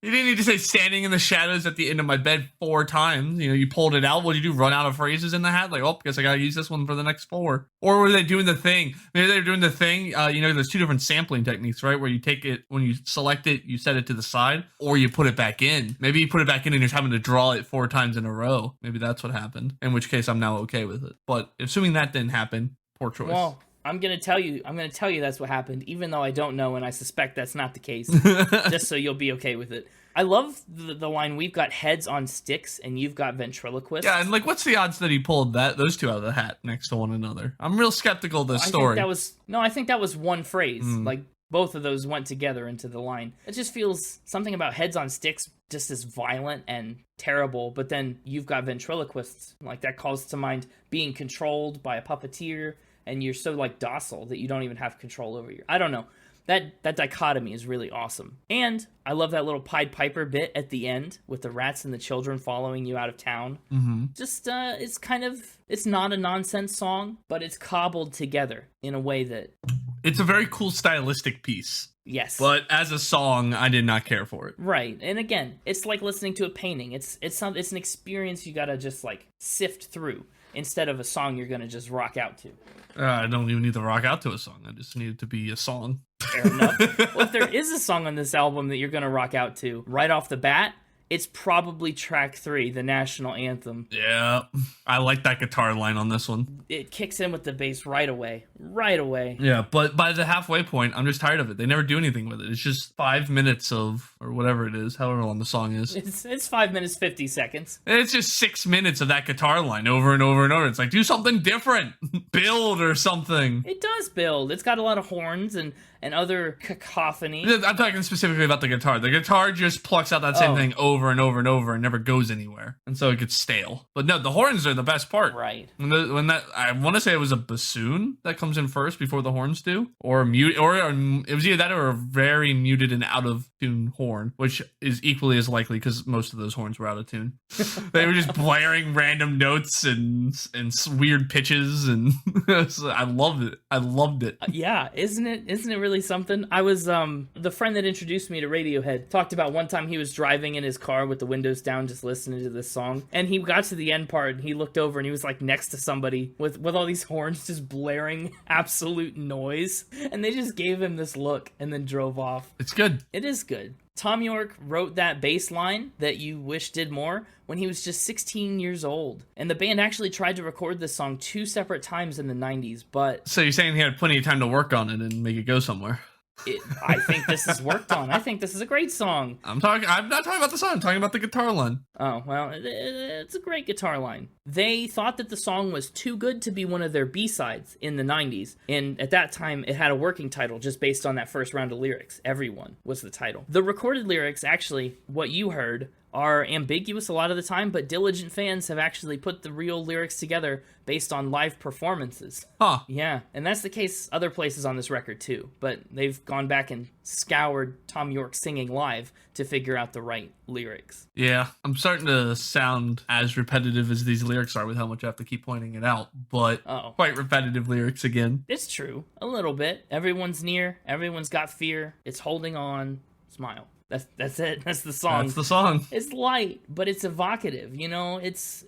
You didn't need to say standing in the shadows at the end of my bed 4 times. You know, you pulled it out. What did you do? Run out of phrases in the hat? Like, oh, guess I gotta use this one for the next 4. Or were they doing the thing? Maybe they're doing the thing. You know, there's 2 different sampling techniques, right? Where you take it, when you select it, you set it to the side, or you put it back in. Maybe you put it back in and you're having to draw it 4 times in a row. Maybe that's what happened. In which case, I'm now okay with it. But assuming that didn't happen, poor choice. Well, I'm gonna tell you that's what happened, even though I don't know and I suspect that's not the case. Just so you'll be okay with it. I love the line, we've got heads on sticks and you've got ventriloquists. Yeah, and like, what's the odds that he pulled those 2 out of the hat next to one another? I'm real skeptical of this story. I think that was one phrase. Like, both of those went together into the line. It just feels something about heads on sticks just as violent and terrible, but then you've got ventriloquists. Like, that calls to mind being controlled by a puppeteer, and you're so, like, docile that you don't even have control over I don't know. That dichotomy is really awesome. And I love that little Pied Piper bit at the end with the rats and the children following you out of town. Mm-hmm. Just, it's not a nonsense song, but it's cobbled together in a way that... It's a very cool stylistic piece. Yes. But as a song, I did not care for it. Right. And again, it's like listening to a painting. It's an experience you gotta just, like, sift through instead of a song you're gonna just rock out to. I don't even need to rock out to a song. I just need it to be a song. Fair enough. Well, if there is a song on this album that you're going to rock out to right off the bat, it's probably track 3, the National Anthem. Yeah, I like that guitar line on this one. It kicks in with the bass right away. Right away. Yeah, but by the halfway point, I'm just tired of it. They never do anything with it. It's just 5 minutes of, or whatever it is, however long the song is. It's 5 minutes, 50 seconds. And it's just 6 minutes of that guitar line over and over and over. It's like, do something different. Build or something. It does build. It's got a lot of horns and other cacophony. I'm talking specifically about the guitar. The guitar just plucks out that same thing over and over and over and never goes anywhere. And so it gets stale. But no, the horns are the best part. Right. When that, I want to say it was a bassoon that comes in first before the horns do. Or mute, or it was either that or a very muted and out of tune horn, which is equally as likely because most of those horns were out of tune. They were just blaring random notes and weird pitches, and I loved it. I loved it. Yeah, isn't it really something? I was the friend that introduced me to Radiohead talked about one time he was driving in his car with the windows down just listening to this song, and he got to the end part and he looked over and he was like next to somebody with all these horns just blaring absolute noise, and they just gave him this look and then drove off. It's good. It is good. Tom York wrote that bass line that you wish did more when he was just 16 years old. And the band actually tried to record this song 2 separate times in the 90s, but... So you're saying he had plenty of time to work on it and make it go somewhere? I think this is worked on. I think this is a great song. I'm not talking about the song. I'm talking about the guitar line. Oh, well, it's a great guitar line. They thought that the song was too good to be one of their B-sides in the 90s. And at that time, it had a working title just based on that first round of lyrics. Everyone was the title. The recorded lyrics, actually, what you heard, are ambiguous a lot of the time, but diligent fans have actually put the real lyrics together based on live performances. Huh. Yeah, and that's the case other places on this record too, but they've gone back and scoured Tom York singing live to figure out the right lyrics. Yeah, I'm starting to sound as repetitive as these lyrics are with how much I have to keep pointing it out, but quite repetitive lyrics again. It's true, a little bit. Everyone's near, everyone's got fear, it's holding on, smile. That's it. That's the song. That's the song. It's light, but it's evocative. You know, it's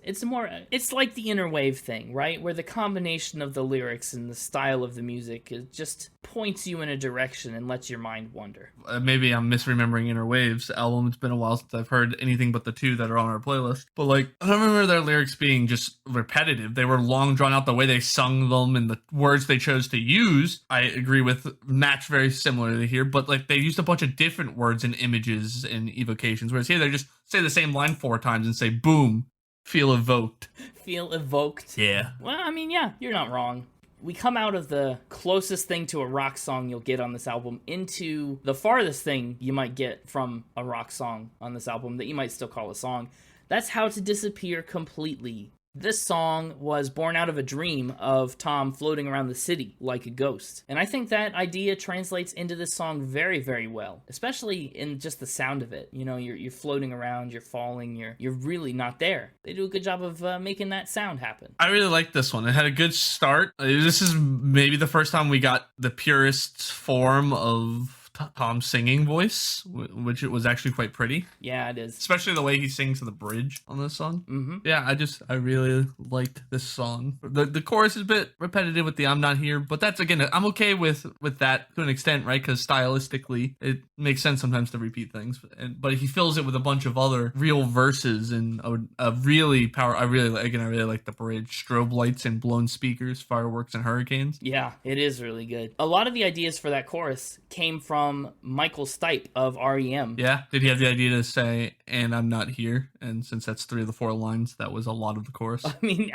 like the inner wave thing, right? Where the combination of the lyrics and the style of the music just points you in a direction and lets your mind wander. Maybe I'm misremembering Inner Waves album. It's been a while since I've heard anything but the two that are on our playlist. But like, I don't remember their lyrics being just repetitive. They were long drawn out. The way they sung them and the words they chose to use, I agree with, match very similarly here. But like, they used a bunch of different words and images and evocations. Whereas here, they just say the same line 4 times and say, boom, feel evoked. Feel evoked? Yeah. Well, I mean, yeah, you're not wrong. We come out of the closest thing to a rock song you'll get on this album into the farthest thing you might get from a rock song on this album that you might still call a song. That's How to Disappear Completely. This song was born out of a dream of Tom floating around the city like a ghost. And I think that idea translates into this song very, very well, especially in just the sound of it. You know, you're floating around, you're falling, you're really not there. They do a good job of making that sound happen. I really like this one. It had a good start. This is maybe the first time we got the purest form of Tom's singing voice, which it was actually quite pretty. Yeah, it is. Especially the way he sings the bridge on this song. Mm-hmm. Yeah, I really liked this song. The chorus is a bit repetitive with the I'm not here, but that's, again, I'm okay with that to an extent, right? Because stylistically, it makes sense sometimes to repeat things. But he fills it with a bunch of other real verses and a really I really like the bridge. Strobe lights and blown speakers, fireworks and hurricanes. Yeah, it is really good. A lot of the ideas for that chorus came from Michael Stipe of REM. Yeah, did he have the idea to say, and I'm not here? And since that's 3 of the 4 lines, that was a lot of the chorus. I mean,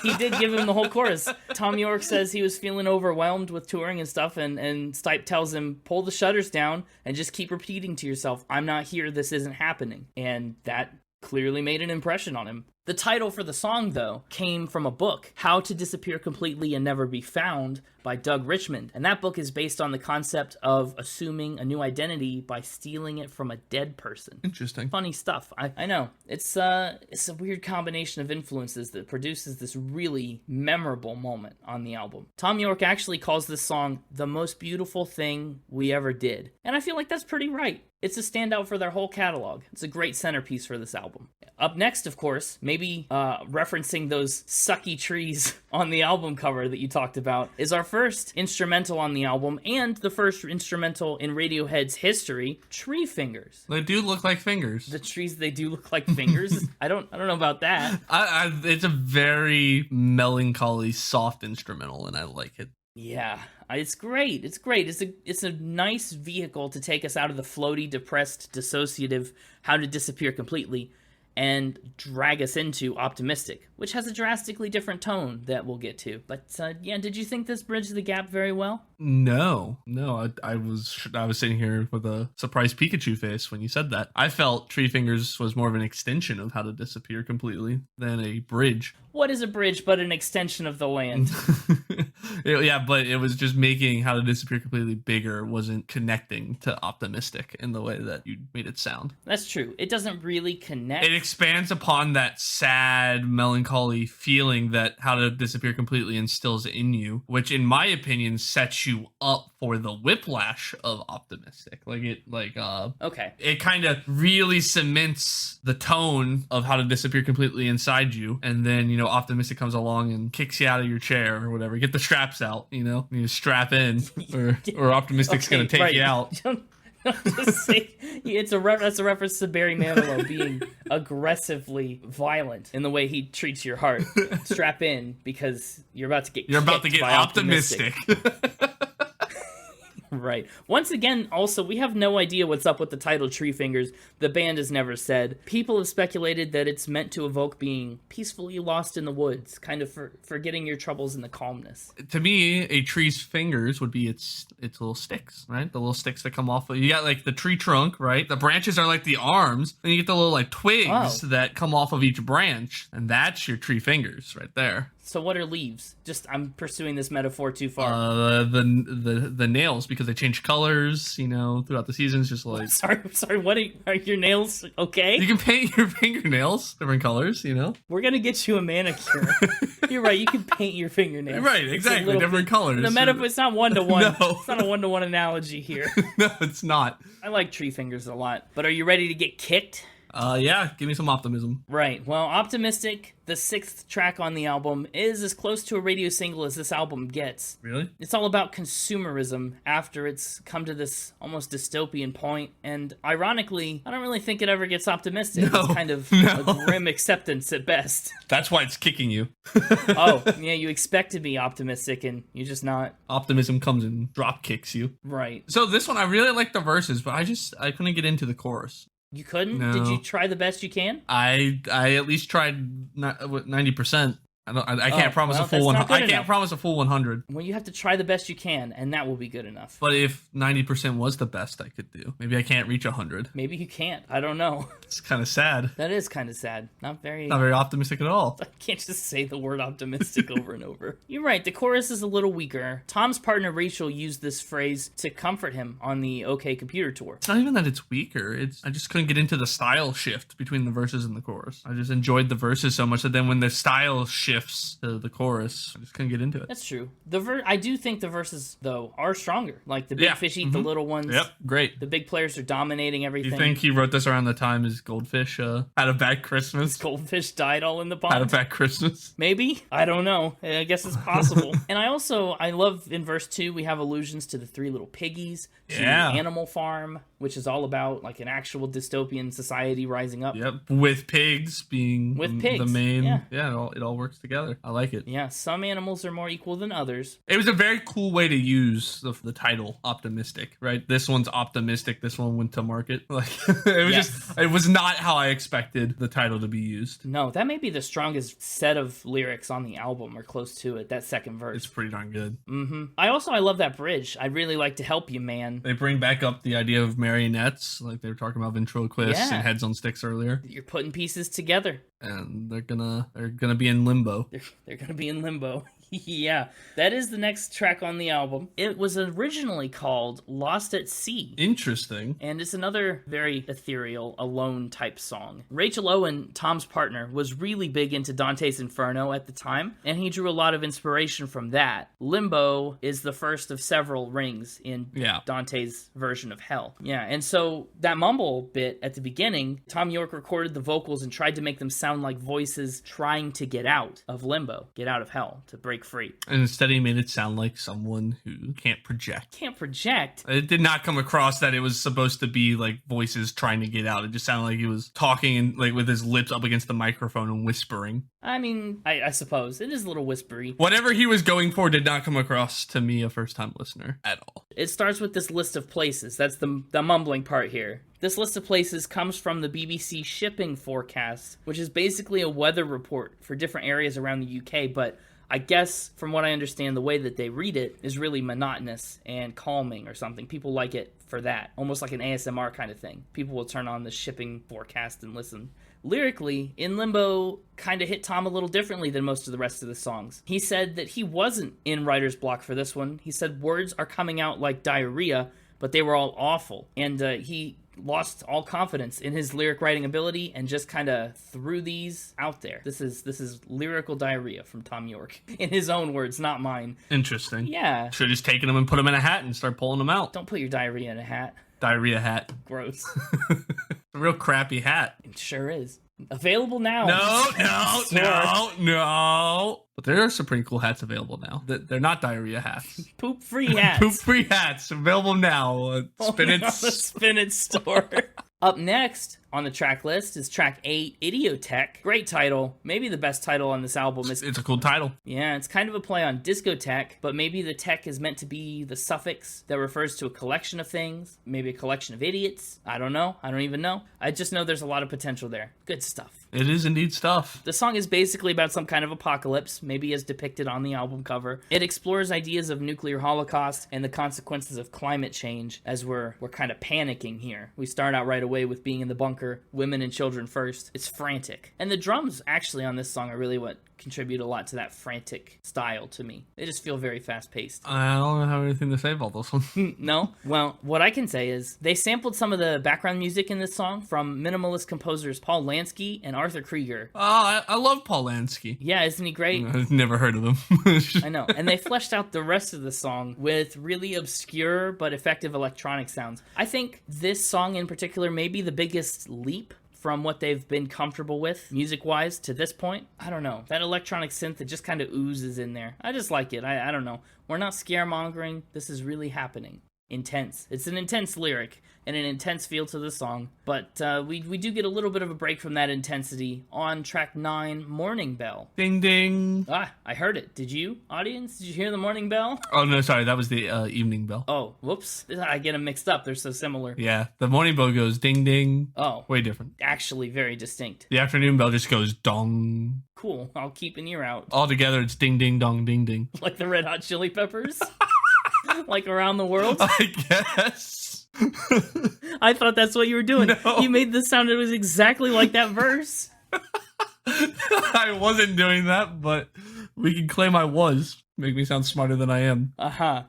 he did give him the whole chorus. Tom York says he was feeling overwhelmed with touring and stuff, and Stipe tells him, pull the shutters down and just keep repeating to yourself, I'm not here, this isn't happening. And that clearly made an impression on him. The title for the song, though, came from a book, How to Disappear Completely and Never Be Found, by Doug Richmond. And that book is based on the concept of assuming a new identity by stealing it from a dead person. Interesting. Funny stuff. I know. It's a weird combination of influences that produces this really memorable moment on the album. Tom York actually calls this song the most beautiful thing we ever did. And I feel like that's pretty right. It's a standout for their whole catalog. It's a great centerpiece for this album. Up next, of course, maybe referencing those sucky trees on the album cover that you talked about, is our first instrumental on the album and the first instrumental in Radiohead's history, Tree Fingers. They do look like fingers. The trees, they do look like fingers? I don't know about that. It's a very melancholy, soft instrumental, and I like it. Yeah, it's great. It's great. It's a nice vehicle to take us out of the floaty, depressed, dissociative, How to Disappear Completely, and drag us into Optimistic, which has a drastically different tone that we'll get to. But yeah, did you think this bridged the gap very well? No, I was sitting here with a surprised Pikachu face when you said that. I felt Tree Fingers was more of an extension of How to Disappear Completely than a bridge. What is a bridge but an extension of the land? Yeah, but it was just making How to Disappear Completely bigger, wasn't connecting to Optimistic in the way that you made it sound. That's true. It doesn't really connect. It expands upon that sad, melancholy feeling that How to Disappear Completely instills in you, which in my opinion sets you up for the whiplash of Optimistic. Okay. It kind of really cements the tone of How to Disappear Completely inside you, and then, you know, Optimistic comes along and kicks you out of your chair or whatever. Get the straps out, you know, you strap in, or Optimistic's gonna take you out. Just say, that's a reference to Barry Manilow being aggressively violent in the way he treats your heart. Strap in because you're about to get optimistic. Right. Once again, also, we have no idea what's up with the title Tree Fingers. The band has never said. People have speculated that it's meant to evoke being peacefully lost in the woods, kind of forgetting your troubles in the calmness. To me, a tree's fingers would be its little sticks, right? The little sticks that come off. You got like the tree trunk, right? The branches are like the arms, and you get the little like twigs that come off of each branch, and that's your tree fingers right there. So what are leaves? Just, I'm pursuing this metaphor too far. The nails, because they change colors, you know, throughout the seasons. Just like sorry. What are your nails okay? You can paint your fingernails different colors, you know. We're gonna get you a manicure. You're right. You can paint your fingernails. Right, exactly. Different colors. The metaphor. It's not 1-to-1. No. It's not a 1-to-1 analogy here. No, it's not. I like tree fingers a lot. But are you ready to get kicked? Yeah, give me some optimism. Right. Well, Optimistic, the 6th track on the album, is as close to a radio single as this album gets. Really? It's all about consumerism after it's come to this almost dystopian point, and ironically, I don't really think it ever gets optimistic. No. It's kind of No. a grim acceptance at best. That's why it's kicking you. Oh, yeah, you expect to be optimistic, and you're just not. Optimism comes and drop kicks you. Right. So this one, I really like the verses, but I couldn't get into the chorus. You couldn't? No. Did you try the best you can? I at least tried 90%. I can't promise well, a full that's 100. not good I can't enough. promise a full 100. Well, you have to try the best you can, and that will be good enough. But if 90% was the best I could do, maybe I can't reach 100. Maybe you can't. I don't know. It's kind of sad. That is kind of sad. Not very optimistic at all. I can't just say the word optimistic over and over. You're right, the chorus is a little weaker. Tom's partner Rachel used this phrase to comfort him on the OK Computer tour. It's not even that it's weaker. I just couldn't get into the style shift between the verses and the chorus. I just enjoyed the verses so much that then when the style shifts to the chorus, I just couldn't get into it. That's true. I do think the verses, though, are stronger. Like, the big fish eat the little ones. Yep, great. The big players are dominating everything. Do you think he wrote this around the time as Goldfish had a bad Christmas? Goldfish died all in the pond? Had a bad Christmas? Maybe? I don't know. I guess it's possible. And I love in verse 2, we have allusions to the 3 little piggies, to Animal Farm, which is all about like an actual dystopian society rising up. Yep, with pigs being the main. Yeah, it all works together. I like it. Yeah, some animals are more equal than others. It was a very cool way to use the title Optimistic, right? This one's optimistic, this one went to market. Like it was not how I expected the title to be used. No, that may be the strongest set of lyrics on the album, or close to it, that second verse. It's pretty darn good. Mm-hmm. I love that bridge. I'd really like to help you, man. They bring back up the idea of marionettes, like they were talking about ventriloquists and heads on sticks earlier. You're putting pieces together. And they're gonna be in limbo. They're gonna be in limbo. Yeah, that is the next track on the album. It was originally called Lost at Sea. Interesting. And it's another very ethereal, alone type song. Rachel Owen, Tom's partner, was really big into Dante's Inferno at the time, and he drew a lot of inspiration from that. Limbo is the first of several rings in Dante's version of hell. Yeah, and so that mumble bit at the beginning, Tom York recorded the vocals and tried to make them sound like voices trying to get out of limbo, get out of hell, to break free. And instead he made it sound like someone who can't project. Can't project? It did not come across that it was supposed to be like voices trying to get out. It just sounded like he was talking and like with his lips up against the microphone and whispering. I mean, I suppose. It is a little whispery. Whatever he was going for did not come across to me, a first-time listener, at all. It starts with this list of places. That's the mumbling part here. This list of places comes from the BBC shipping forecast, which is basically a weather report for different areas around the UK, but I guess, from what I understand, the way that they read it is really monotonous and calming or something. People like it for that, almost like an ASMR kind of thing. People will turn on the shipping forecast and listen. Lyrically, In Limbo kind of hit Tom a little differently than most of the rest of the songs. He said that he wasn't in writer's block for this one. He said words are coming out like diarrhea, but they were all awful. And he lost all confidence in his lyric writing ability and just kind of threw these out there. This is lyrical diarrhea from Tom York. In his own words, not mine. Interesting. Yeah. Should have just taken them and put them in a hat and start pulling them out. Don't put your diarrhea in a hat. Diarrhea hat. Gross. It's a real crappy hat. It sure is. Available now. No. But there are some pretty cool hats available now. They're not diarrhea hats. Poop-free hats. Poop-free hats available now. Spinach. The Spinach store. Up next on the track list is track 8, Idiotech. Great title. Maybe the best title on this album. It's a cool title. Yeah, it's kind of a play on discotheque, but maybe the tech is meant to be the suffix that refers to a collection of things. Maybe a collection of idiots. I don't know. I don't even know. I just know there's a lot of potential there. Good stuff. It is indeed stuff. The song is basically about some kind of apocalypse, maybe as depicted on the album cover. It explores ideas of nuclear holocaust and the consequences of climate change as we're kind of panicking here. We start out right away with being in the bunker, women and children first. It's frantic. And the drums actually on this song are really what contribute a lot to that frantic style to me. They just feel very fast-paced. I don't have anything to say about this one. No? Well, what I can say is they sampled some of the background music in this song from minimalist composers Paul Lansky and Arthur Krieger. Oh, I love Paul Lansky. Yeah, isn't he great? I've never heard of him. I know. And they fleshed out the rest of the song with really obscure but effective electronic sounds. I think this song in particular may be the biggest leap from what they've been comfortable with, music-wise, to this point. I don't know. That electronic synth that just kind of oozes in there. I just like it. I don't know. We're not scaremongering. This is really happening. Intense. It's an intense lyric and an intense feel to the song, but we do get a little bit of a break from that intensity on track 9, Morning Bell. Ding ding. I heard it. Did you, audience? Did you hear the morning bell? Oh no, sorry, that was the evening bell. Oh, whoops. I get them mixed up. They're so similar. Yeah, the morning bell goes ding ding. Oh. Way different. Actually very distinct. The afternoon bell just goes dong. Cool. I'll keep an ear out. All together, it's ding ding dong ding ding. Like the Red Hot Chili Peppers? Like around the world? I guess. I thought that's what you were doing. No. You made this sound, it was exactly like that verse. I wasn't doing that, but we can claim I was. Make me sound smarter than I am.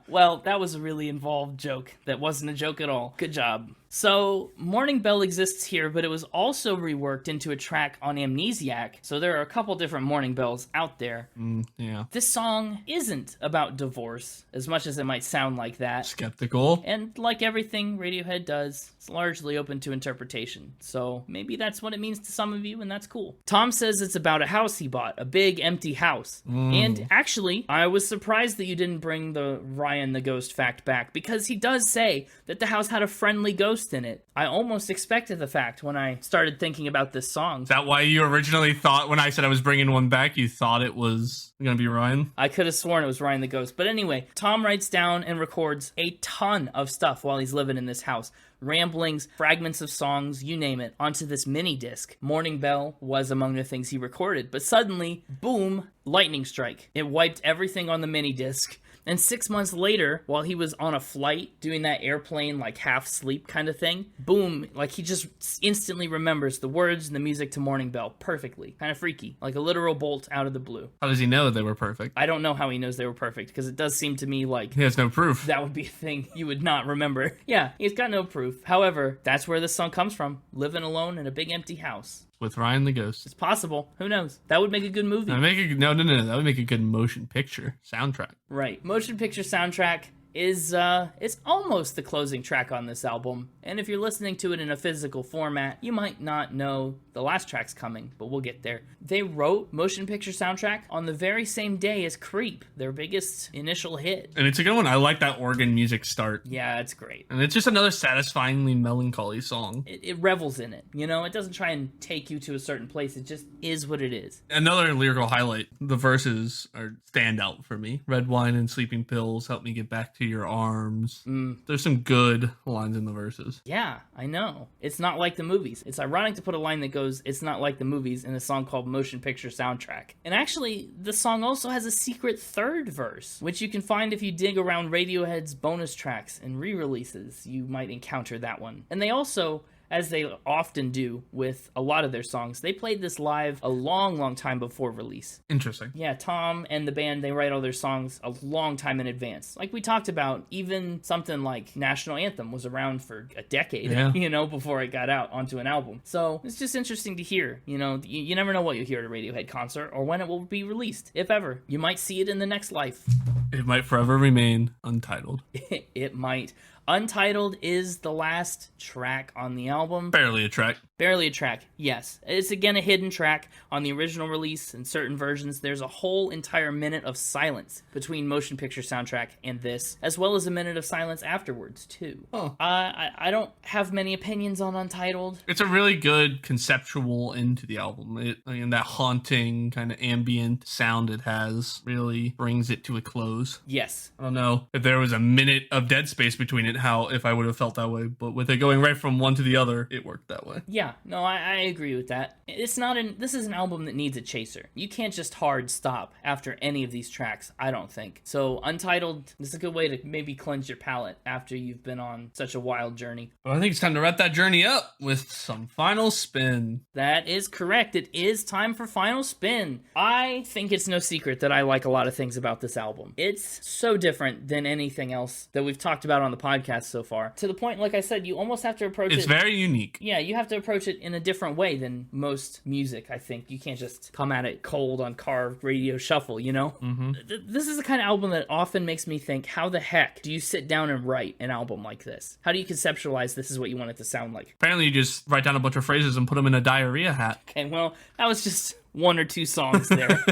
Well, that was a really involved joke. That wasn't a joke at all. Good job. So, Morning Bell exists here, but it was also reworked into a track on Amnesiac, so there are a couple different Morning Bells out there. Yeah. This song isn't about divorce, as much as it might sound like that. Skeptical. And like everything Radiohead does, it's largely open to interpretation. So maybe that's what it means to some of you, and that's cool. Tom says it's about a house he bought, a big empty house. And actually, I was surprised that you didn't bring the Ryan the Ghost fact back, because he does say that the house had a friendly ghost in it. I almost expected the fact when I started thinking about this song. Is that why you originally thought, when I said I was bringing one back, you thought it was going to be Ryan? I could have sworn it was Ryan the Ghost. But anyway, Tom writes down and records a ton of stuff while he's living in this house. Ramblings, fragments of songs, you name it, onto this mini disc. Morning Bell was among the things he recorded. But suddenly, boom, lightning strike. It wiped everything on the mini disc. And 6 months later, while he was on a flight, doing that airplane, like, half-sleep kind of thing, boom, like, he just instantly remembers the words and the music to Morning Bell perfectly. Kind of freaky. Like a literal bolt out of the blue. How does he know they were perfect? I don't know how he knows they were perfect, because it does seem to me like... He has no proof. That would be a thing you would not remember. Yeah, he's got no proof. However, that's where this song comes from. Living alone in a big empty house. With Ryan the Ghost. It's possible. Who knows? That would make a good movie. No. That would make a good motion picture soundtrack. Right. Motion picture soundtrack is it's almost the closing track on this album. And if you're listening to it in a physical format, you might not know the last track's coming, but we'll get there. They wrote motion picture soundtrack on the very same day as Creep, their biggest initial hit. And it's a good one. I like that organ music start. Yeah, it's great. And it's just another satisfyingly melancholy song. It revels in it, you know? It doesn't try and take you to a certain place. It just is what it is. Another lyrical highlight. The verses are standout for me. Red wine and sleeping pills help me get back to your arms. There's some good lines in the verses. Yeah, I know. It's not like the movies. It's ironic to put a line that goes, "It's not like the movies," in a song called Motion Picture Soundtrack. And actually, the song also has a secret third verse, which you can find if you dig around Radiohead's bonus tracks and re-releases. You might encounter that one. And they also, as they often do with a lot of their songs, they played this live a long time before release. Interesting. Yeah, Tom and the band, they write all their songs a long time in advance. Like we talked about, even something like National Anthem was around for a decade, you know, before it got out onto an album. So it's just interesting to hear, you know, you never know what you'll hear at a Radiohead concert or when it will be released, if ever. You might see it in the next life. It might forever remain untitled. It might. Untitled is the last track on the album. Barely a track. Barely a track, yes. It's again a hidden track on the original release. In certain versions, there's a whole entire minute of silence between Motion Picture Soundtrack and this, as well as a minute of silence afterwards, too. Oh. I don't have many opinions on Untitled. It's a really good conceptual end to the album. And that haunting kind of ambient sound it has really brings it to a close. Yes. I don't know if there was a minute of dead space between it, if I would have felt that way, but with it going right from one to the other, it worked that way. Yeah, no, I agree with that. This is an album that needs a chaser. You can't just hard stop after any of these tracks, I don't think. So Untitled is a good way to maybe cleanse your palate after you've been on such a wild journey. Well, I think it's time to wrap that journey up with some final spin. That is correct. It is time for final spin. I think it's no secret that I like a lot of things about this album. It's so different than anything else that we've talked about on the podcast so far. To the point, like I said, you almost have to approach it... It's very unique. Yeah, you have to approach approach it in a different way than most music, I think. You can't just come at it cold on car radio shuffle, you know? Mm-hmm. This is the kind of album that often makes me think, how the heck do you sit down and write an album like this? How do you conceptualize this is what you want it to sound like? Apparently you just write down a bunch of phrases and put them in a diarrhea hat. Okay, well, that was just one or two songs there.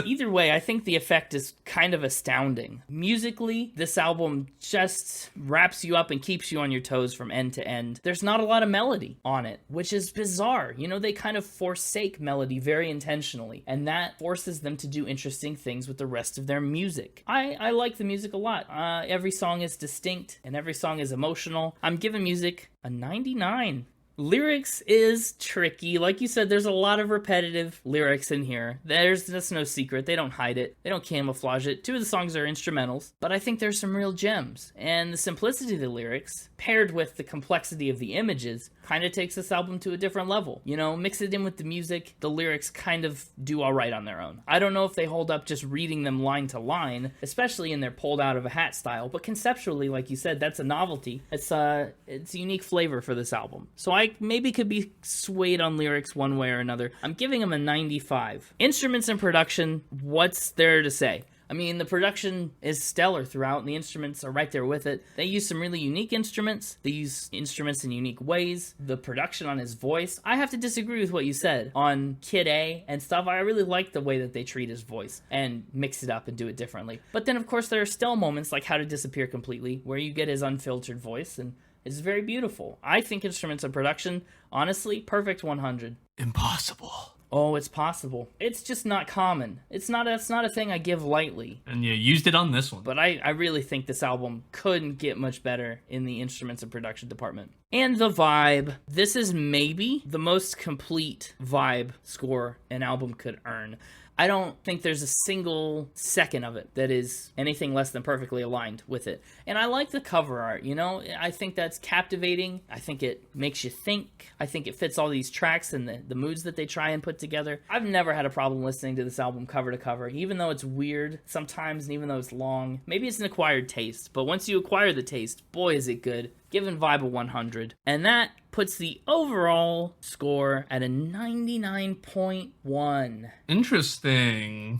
Either way, I think the effect is kind of astounding. Musically, this album just wraps you up and keeps you on your toes from end to end. There's not a lot of melody on it, which is bizarre. You know, they kind of forsake melody very intentionally, and that forces them to do interesting things with the rest of their music. I like the music a lot. Every song is distinct, and every song is emotional. I'm giving music a 99. Lyrics is tricky. Like you said, there's a lot of repetitive lyrics in here. That's no secret. They don't hide it. They don't camouflage it. 2 of the songs are instrumentals, but I think there's some real gems. And the simplicity of the lyrics, paired with the complexity of the images, kind of takes this album to a different level. You know, mix it in with the music, the lyrics kind of do all right on their own. I don't know if they hold up just reading them line to line, especially in their pulled out of a hat style, but conceptually, like you said, that's a novelty. It's a unique flavor for this album. So I maybe could be swayed on lyrics one way or another. I'm giving them a 95. Instruments and production, what's there to say? I mean, the production is stellar throughout, and the instruments are right there with it. They use some really unique instruments. They use instruments in unique ways. The production on his voice, I have to disagree with what you said on Kid A and stuff. I really like the way that they treat his voice and mix it up and do it differently. But then, of course, there are still moments like How to Disappear Completely, where you get his unfiltered voice, and it's very beautiful. I think instruments and production, honestly, perfect 100. Impossible. Oh, it's possible. It's just not common. That's not a thing I give lightly. And you used it on this one. But I really think this album couldn't get much better in the instruments and production department. And the vibe. This is maybe the most complete vibe score an album could earn. I don't think there's a single second of it that is anything less than perfectly aligned with it. And I like the cover art, you know? I think that's captivating. I think it makes you think. I think it fits all these tracks and the moods that they try and put together. I've never had a problem listening to this album cover to cover, even though it's weird sometimes and even though it's long. Maybe it's an acquired taste, but once you acquire the taste, boy is it good. Giving Vibe a 100. And that puts the overall score at a 99.1. Interesting.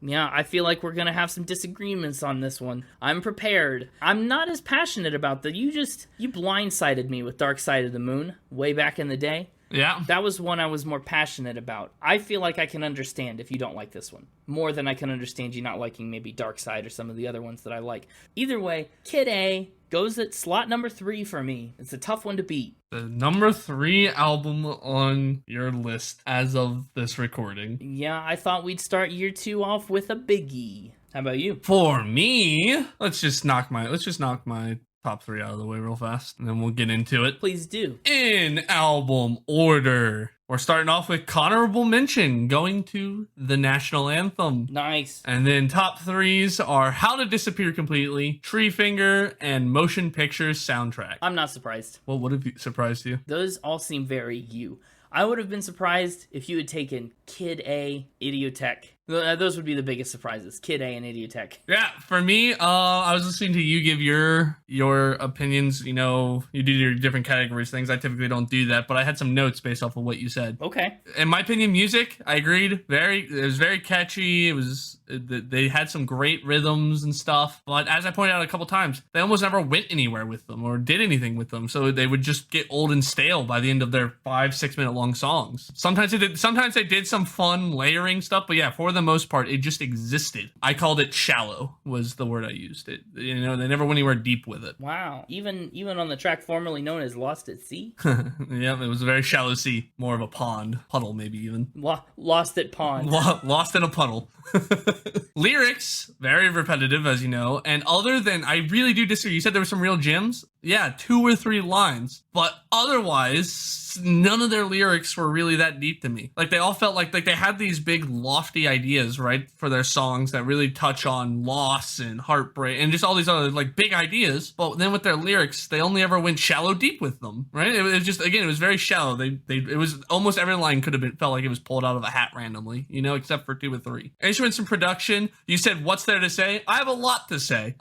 Yeah, I feel like we're going to have some disagreements on this one. I'm prepared. I'm not as passionate about that. You blindsided me with Dark Side of the Moon way back in the day. Yeah. That was one I was more passionate about. I feel like I can understand if you don't like this one. More than I can understand you not liking maybe Dark Side or some of the other ones that I like. Either way, Kid A goes at slot number 3 for me. It's a tough one to beat. The number 3 album on your list as of this recording. Yeah, I thought we'd start year 2 off with a biggie. How about you? For me, let's just knock my top 3 out of the way real fast, and then we'll get into it. Please do. In album order. We're starting off with honorable mention, going to the National Anthem. Nice. And then top 3s are How to Disappear Completely, Tree Finger, and Motion Pictures soundtrack. I'm not surprised. Well, what have surprised you? Those all seem very you. I would have been surprised if you had taken Kid A, Idiotech. Those would be the biggest surprises. Kid A and Idiotech. Yeah, for me, I was listening to you give your opinions. You know, you do your different categories things. I typically don't do that, but I had some notes based off of what you said. Okay. In my opinion, music, I agreed. It was very catchy. They had some great rhythms and stuff. But as I pointed out a couple times, they almost never went anywhere with them or did anything with them. So they would just get old and stale by the end of their 5-6 minute long songs. Sometimes they did some fun layering stuff, but yeah, for the most part, it just existed. I called it shallow was the word I used. They never went anywhere deep with it. Wow. Even on the track formerly known as Lost at Sea? Yeah, it was a very shallow sea. More of a puddle maybe even. Lost at pond. Lost in a puddle. Lyrics, very repetitive, as you know, and other than, I really do disagree. You said there were some real gems. Yeah, 2 or 3 lines, but otherwise, none of their lyrics were really that deep to me. Like, they all felt like they had these big lofty ideas, right, for their songs that really touch on loss and heartbreak and just all these other, like, big ideas. But then with their lyrics, they only ever went shallow deep with them, right? It was just, again, it was very shallow. It was almost every line felt like it was pulled out of a hat randomly, you know, except for 2 or 3. Instruments and production, you said, what's there to say? I have a lot to say.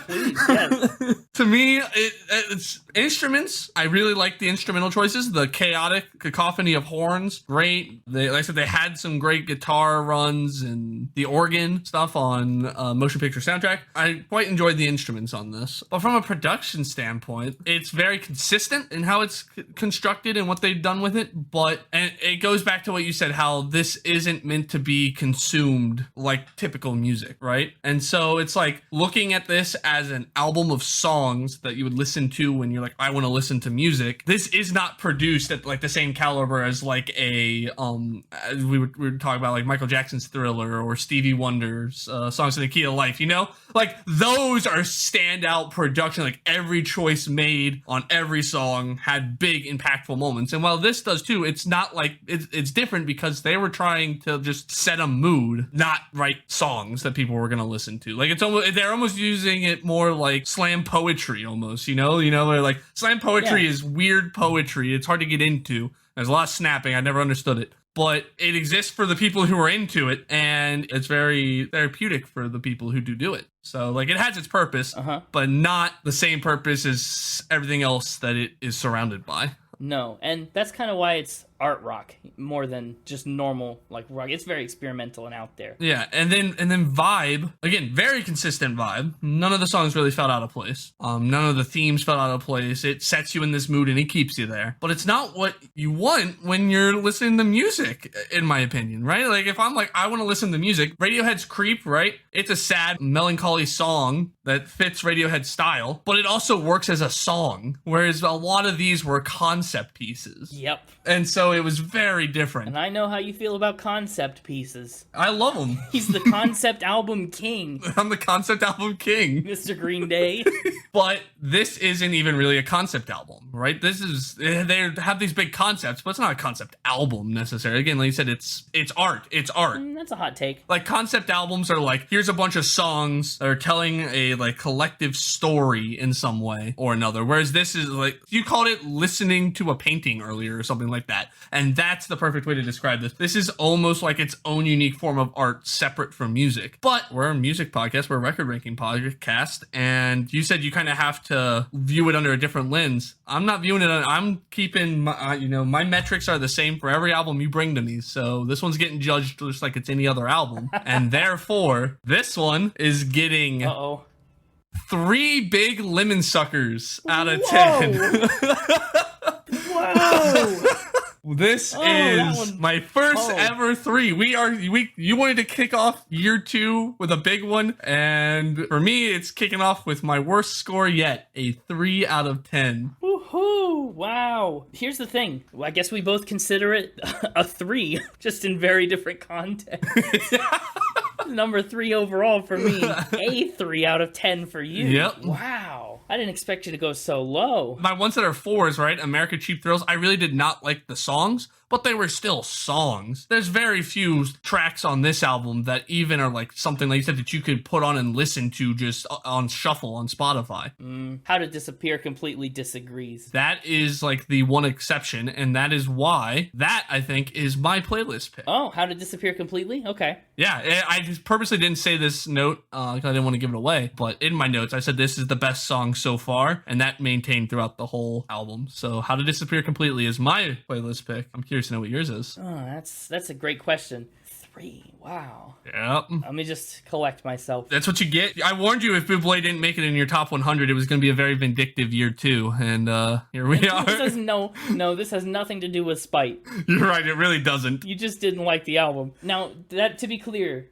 Please, yes. To me, it's instruments. I really like the instrumental choices. The chaotic cacophony of horns, great. Like I said, they had some great guitar runs and the organ stuff on motion picture soundtrack. I quite enjoyed the instruments on this. But from a production standpoint, it's very consistent in how it's constructed and what they've done with it. But and it goes back to what you said, how this isn't meant to be consumed like typical music, right? And so it's like looking at this as an album of songs that you would listen to when you're like, I want to listen to music. This is not produced at like the same caliber as like a as we were talking about like Michael Jackson's Thriller or Stevie Wonder's Songs in the Key of Life, you know? Like those are standout production. Like every choice made on every song had big impactful moments. And while this does too, it's not like it's different because they were trying to just set a mood, not write songs that people were going to listen to. Like it's almost, they're almost using it more like slam poetry almost, you know, where like slam poetry is weird poetry. It's hard to get into. There's a lot of snapping. I never understood it. But it exists for the people who are into it, and it's very therapeutic for the people who do it. So, like, it has its purpose, but not the same purpose as everything else that it is surrounded by. No, and that's kind of why it's art rock more than just normal like rock. It's very experimental and out there. Yeah, and then vibe, again, very consistent vibe. None of the songs really felt out of place. None of the themes felt out of place. It sets you in this mood and it keeps you there. But it's not what you want when you're listening to music, in my opinion, right? Like if I'm like, I want to listen to music, Radiohead's Creep, right? It's a sad, melancholy song that fits Radiohead's style, but it also works as a song, whereas a lot of these were concept pieces. Yep. And so it was very different. And I know how you feel about concept pieces. I love them. He's the concept album king. I'm the concept album king. Mr. Green Day. But this isn't even really a concept album, right? This is, they have these big concepts, but it's not a concept album necessarily. Again, like you said, it's art. It's art. That's a hot take. Like concept albums are like, here's a bunch of songs that are telling a like collective story in some way or another. Whereas this is like, you called it listening to a painting earlier or something like that. And that's the perfect way to describe this. This is almost like its own unique form of art separate from music. But we're a music podcast, we're a record ranking podcast, and you said you kind of have to view it under a different lens. I'm not viewing it, I'm keeping my, my metrics are the same for every album you bring to me. So this one's getting judged just like it's any other album. And therefore, this one is getting 3 big lemon suckers out of 10. Whoa! This is my first ever 3. You wanted to kick off year 2 with a big one, and for me, it's kicking off with my worst score yet, a 3 out of 10. Woohoo! Wow. Here's the thing. I guess we both consider it a 3, just in very different contexts. Number 3 overall for me, a 3 out of 10 for you. Yep. Wow. I didn't expect you to go so low. My ones that are 4s, right? America Cheap Thrills. I really did not like the songs, but they were still songs. There's very few tracks on this album that even are like something like you said that you could put on and listen to just on shuffle on Spotify. How to Disappear completely disagrees. That is like the one exception, and that is why that, I think, is my playlist pick. Oh, How to Disappear completely? Okay. Yeah, I just purposely didn't say this note because I didn't want to give it away, but in my notes I said this is the best song so far, and that maintained throughout the whole album. So How to Disappear Completely is my playlist pick. I'm curious to know what yours is. Oh, that's a great question. 3. Wow. Yep. Let me just collect myself. That's what you get. I warned you if Buble didn't make it in your top 100, it was going to be a very vindictive year 2, and here we are. This has nothing to do with spite. You're right, it really doesn't. You just didn't like the album. Now, that to be clear,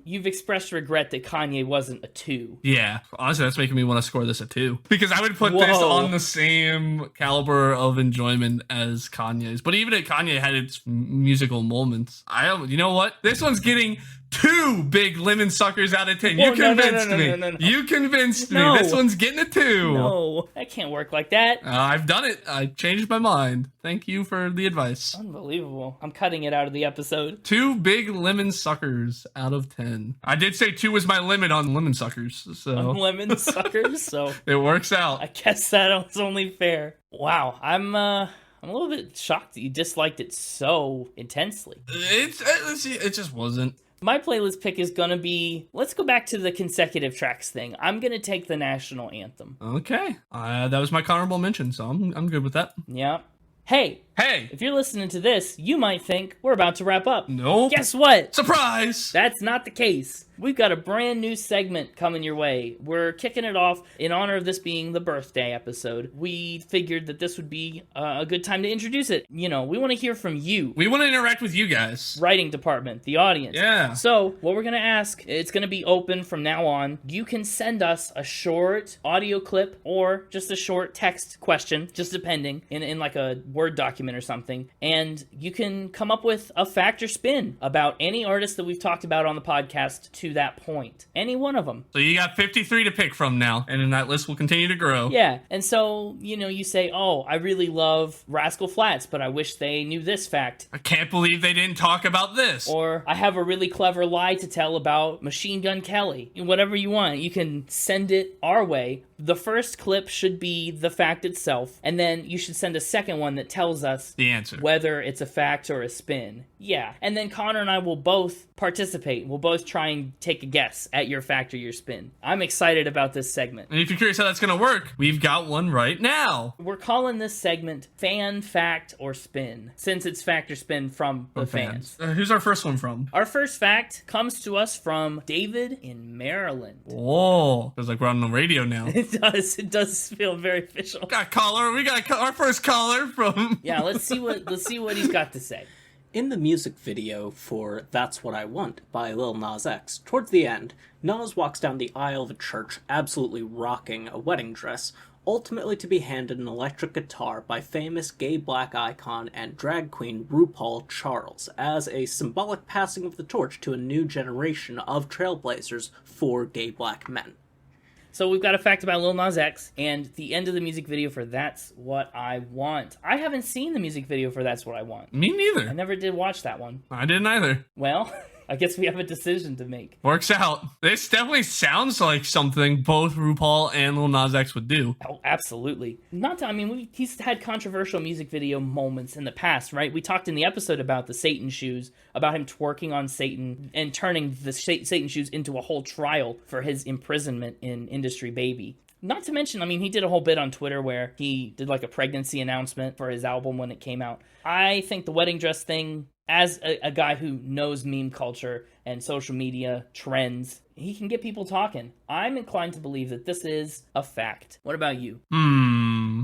you've expressed regret that Kanye wasn't a 2. Yeah, honestly, that's making me want to score this a 2. Because I would put this on the same caliber of enjoyment as Kanye's. But even if Kanye had its musical moments, you know what? This one's getting 2 big lemon suckers out of 10. You convinced me. No. You convinced me. This one's getting a 2. No, that can't work like that. I've done it. I changed my mind. Thank you for the advice. Unbelievable. I'm cutting it out of the episode. 2 big lemon suckers out of 10. I did say 2 was my limit on lemon suckers. So on lemon suckers, so it works out. I guess that was only fair. Wow, I'm a little bit shocked that you disliked it so intensely. It just wasn't. My playlist pick is gonna be, let's go back to the consecutive tracks thing. I'm gonna take the National Anthem. Okay. That was my honorable mention, so I'm good with that. Yeah. Hey, if you're listening to this, you might think we're about to wrap up. Nope. Guess what? Surprise! That's not the case. We've got a brand new segment coming your way. We're kicking it off in honor of this being the birthday episode. We figured that this would be a good time to introduce it. You know, we want to hear from you. We want to interact with you guys. Writing department, the audience. Yeah. So, what we're going to ask, it's going to be open from now on. You can send us a short audio clip or just a short text question, just depending, in like a Word document or something. And you can come up with a fact or spin about any artist that we've talked about on the podcast to that point. Any one of them. So you got 53 to pick from now, and then that list will continue to grow. Yeah, and so, you know, you say, oh, I really love Rascal Flatts, but I wish they knew this fact. I can't believe they didn't talk about this. Or, I have a really clever lie to tell about Machine Gun Kelly. Whatever you want, you can send it our way. The first clip should be the fact itself, and then you should send a second one that tells us the answer, whether it's a fact or a spin. Yeah, and then Connor and I will both participate. We'll both try and take a guess at your fact or your spin. I'm excited about this segment. And if you're curious how that's going to work, we've got one right now. We're calling this segment Fan, Fact, or Spin, since it's fact or spin from the fans. Who's our first one from? Our first fact comes to us from David in Maryland. Whoa, feels like we're on the radio now. It does feel very official. We got our first caller from... Yeah, let's see what he's got to say. In the music video for That's What I Want by Lil Nas X, towards the end, Nas walks down the aisle of a church absolutely rocking a wedding dress, ultimately to be handed an electric guitar by famous gay black icon and drag queen RuPaul Charles, as a symbolic passing of the torch to a new generation of trailblazers for gay black men. So we've got a fact about Lil Nas X, and the end of the music video for That's What I Want. I haven't seen the music video for That's What I Want. Me neither. I never did watch that one. I didn't either. Well, I guess we have a decision to make. Works out. This definitely sounds like something both RuPaul and Lil Nas X would do. Oh, absolutely. He's had controversial music video moments in the past, right? We talked in the episode about the Satan shoes, about him twerking on Satan and turning the Satan shoes into a whole trial for his imprisonment in Industry Baby. Not to mention, he did a whole bit on Twitter where he did like a pregnancy announcement for his album when it came out. I think the wedding dress thing, as a guy who knows meme culture and social media trends, he can get people talking. I'm inclined to believe that this is a fact. What about you?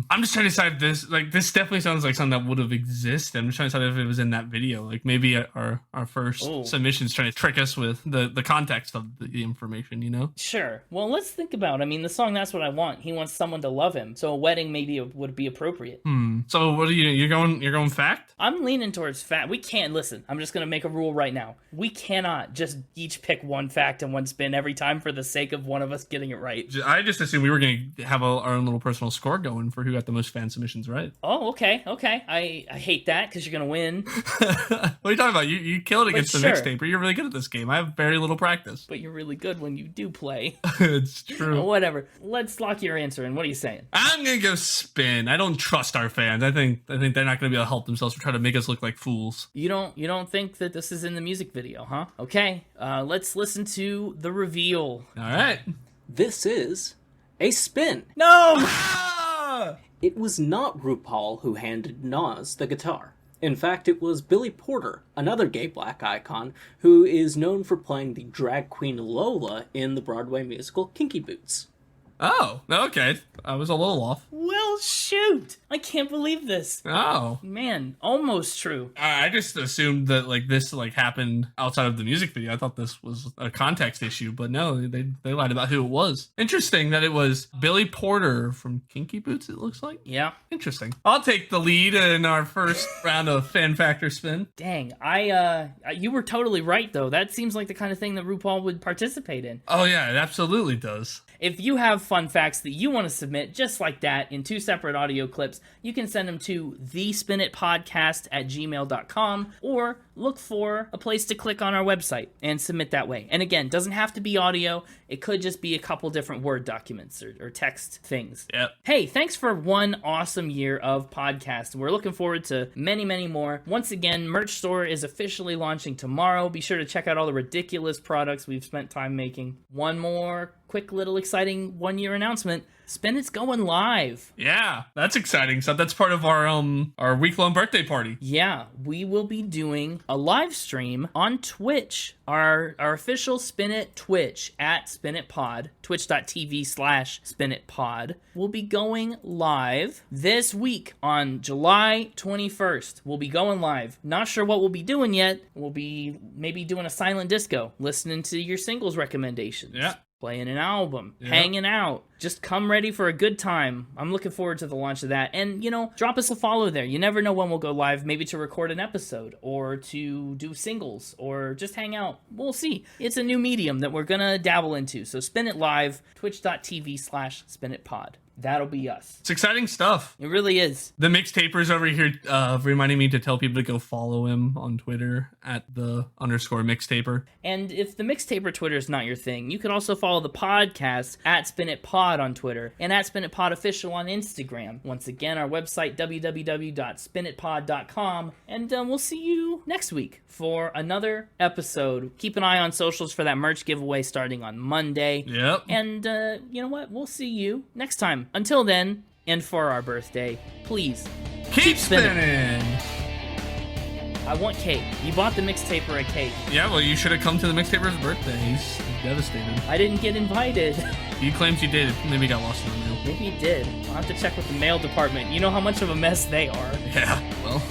I'm just trying to decide this definitely sounds like something that would have existed. I'm just trying to decide if it was in that video. Like maybe our first submission's trying to trick us with the context of the information, you know? Sure. Well, let's think about the song That's What I Want. He wants someone to love him. So a wedding maybe would be appropriate. So what are you're going fact? I'm leaning towards fact. We can't listen. I'm just going to make a rule right now. We cannot just each pick one fact and one spin every time for the sake of one of us getting it right. I just assumed we were going to have our own little personal score going for who got the most fan submissions right. Oh, okay. I hate that because you're going to win. What are you talking about? You killed against the Mixtaper. You're really good at this game. I have very little practice. But you're really good when you do play. It's true. Whatever. Let's lock your answer in. What are you saying? I'm going to go spin. I don't trust our fans. I think they're not going to be able to help themselves for trying to make us look like fools. You don't think that this is in the music video, huh? Okay. Let's listen to the reveal. All right. This is a spin. No! It was not RuPaul who handed Nas the guitar. In fact, it was Billy Porter, another gay black icon, who is known for playing the drag queen Lola in the Broadway musical Kinky Boots. Oh, okay. I was a little off. Well, shoot. I can't believe this. Oh. Man, almost true. I just assumed that this happened outside of the music video. I thought this was a context issue, but no, they lied about who it was. Interesting that it was Billy Porter from Kinky Boots, it looks like. Yeah. Interesting. I'll take the lead in our first round of Fan Factor Spin. Dang, you were totally right, though. That seems like the kind of thing that RuPaul would participate in. Oh, yeah, it absolutely does. If you have fun facts that you want to submit just like that in 2 separate audio clips, you can send them to thespinitpodcast@gmail.com or look for a place to click on our website and submit that way. And again, doesn't have to be audio. It could just be a couple different Word documents or text things. Yep. Hey, thanks for one awesome year of podcasts. We're looking forward to many, many more. Once again, merch store is officially launching tomorrow. Be sure to check out all the ridiculous products we've spent time making. One more quick little exciting one-year announcement. Spinit's going live. Yeah, that's exciting. So that's part of our week-long birthday party. Yeah, we will be doing a live stream on Twitch, our official Spinit Twitch at SpinitPod, twitch.tv/SpinitPod. We'll be going live this week on July 21st. We'll be going live. Not sure what we'll be doing yet. We'll be maybe doing a silent disco, listening to your singles recommendations. Yeah. Playing an album, hanging out. Just come ready for a good time. I'm looking forward to the launch of that. And, drop us a follow there. You never know when we'll go live, maybe to record an episode or to do singles or just hang out. We'll see. It's a new medium that we're going to dabble into. So Spin It Live, twitch.tv/SpinitPod. That'll be us. It's exciting stuff. It really is. The Mixtaper's over here reminding me to tell people to go follow him on Twitter at @the_Mixtaper. And if the Mixtaper Twitter is not your thing, you can also follow the podcast at SpinitPod on Twitter and at SpinitPodOfficial on Instagram. Once again, our website, www.spinitpod.com. And we'll see you next week for another episode. Keep an eye on socials for that merch giveaway starting on Monday. Yep. And you know what? We'll see you next time. Until then, and for our birthday, please Keep spinning. I want cake. You bought the Mixtaper a cake. Yeah, well, you should have come to the Mixtaper's birthday. He's devastated. I didn't get invited. He claims you did. Maybe got lost in the mail. Maybe he did. I'll have to check with the mail department. You know how much of a mess they are. Yeah, well.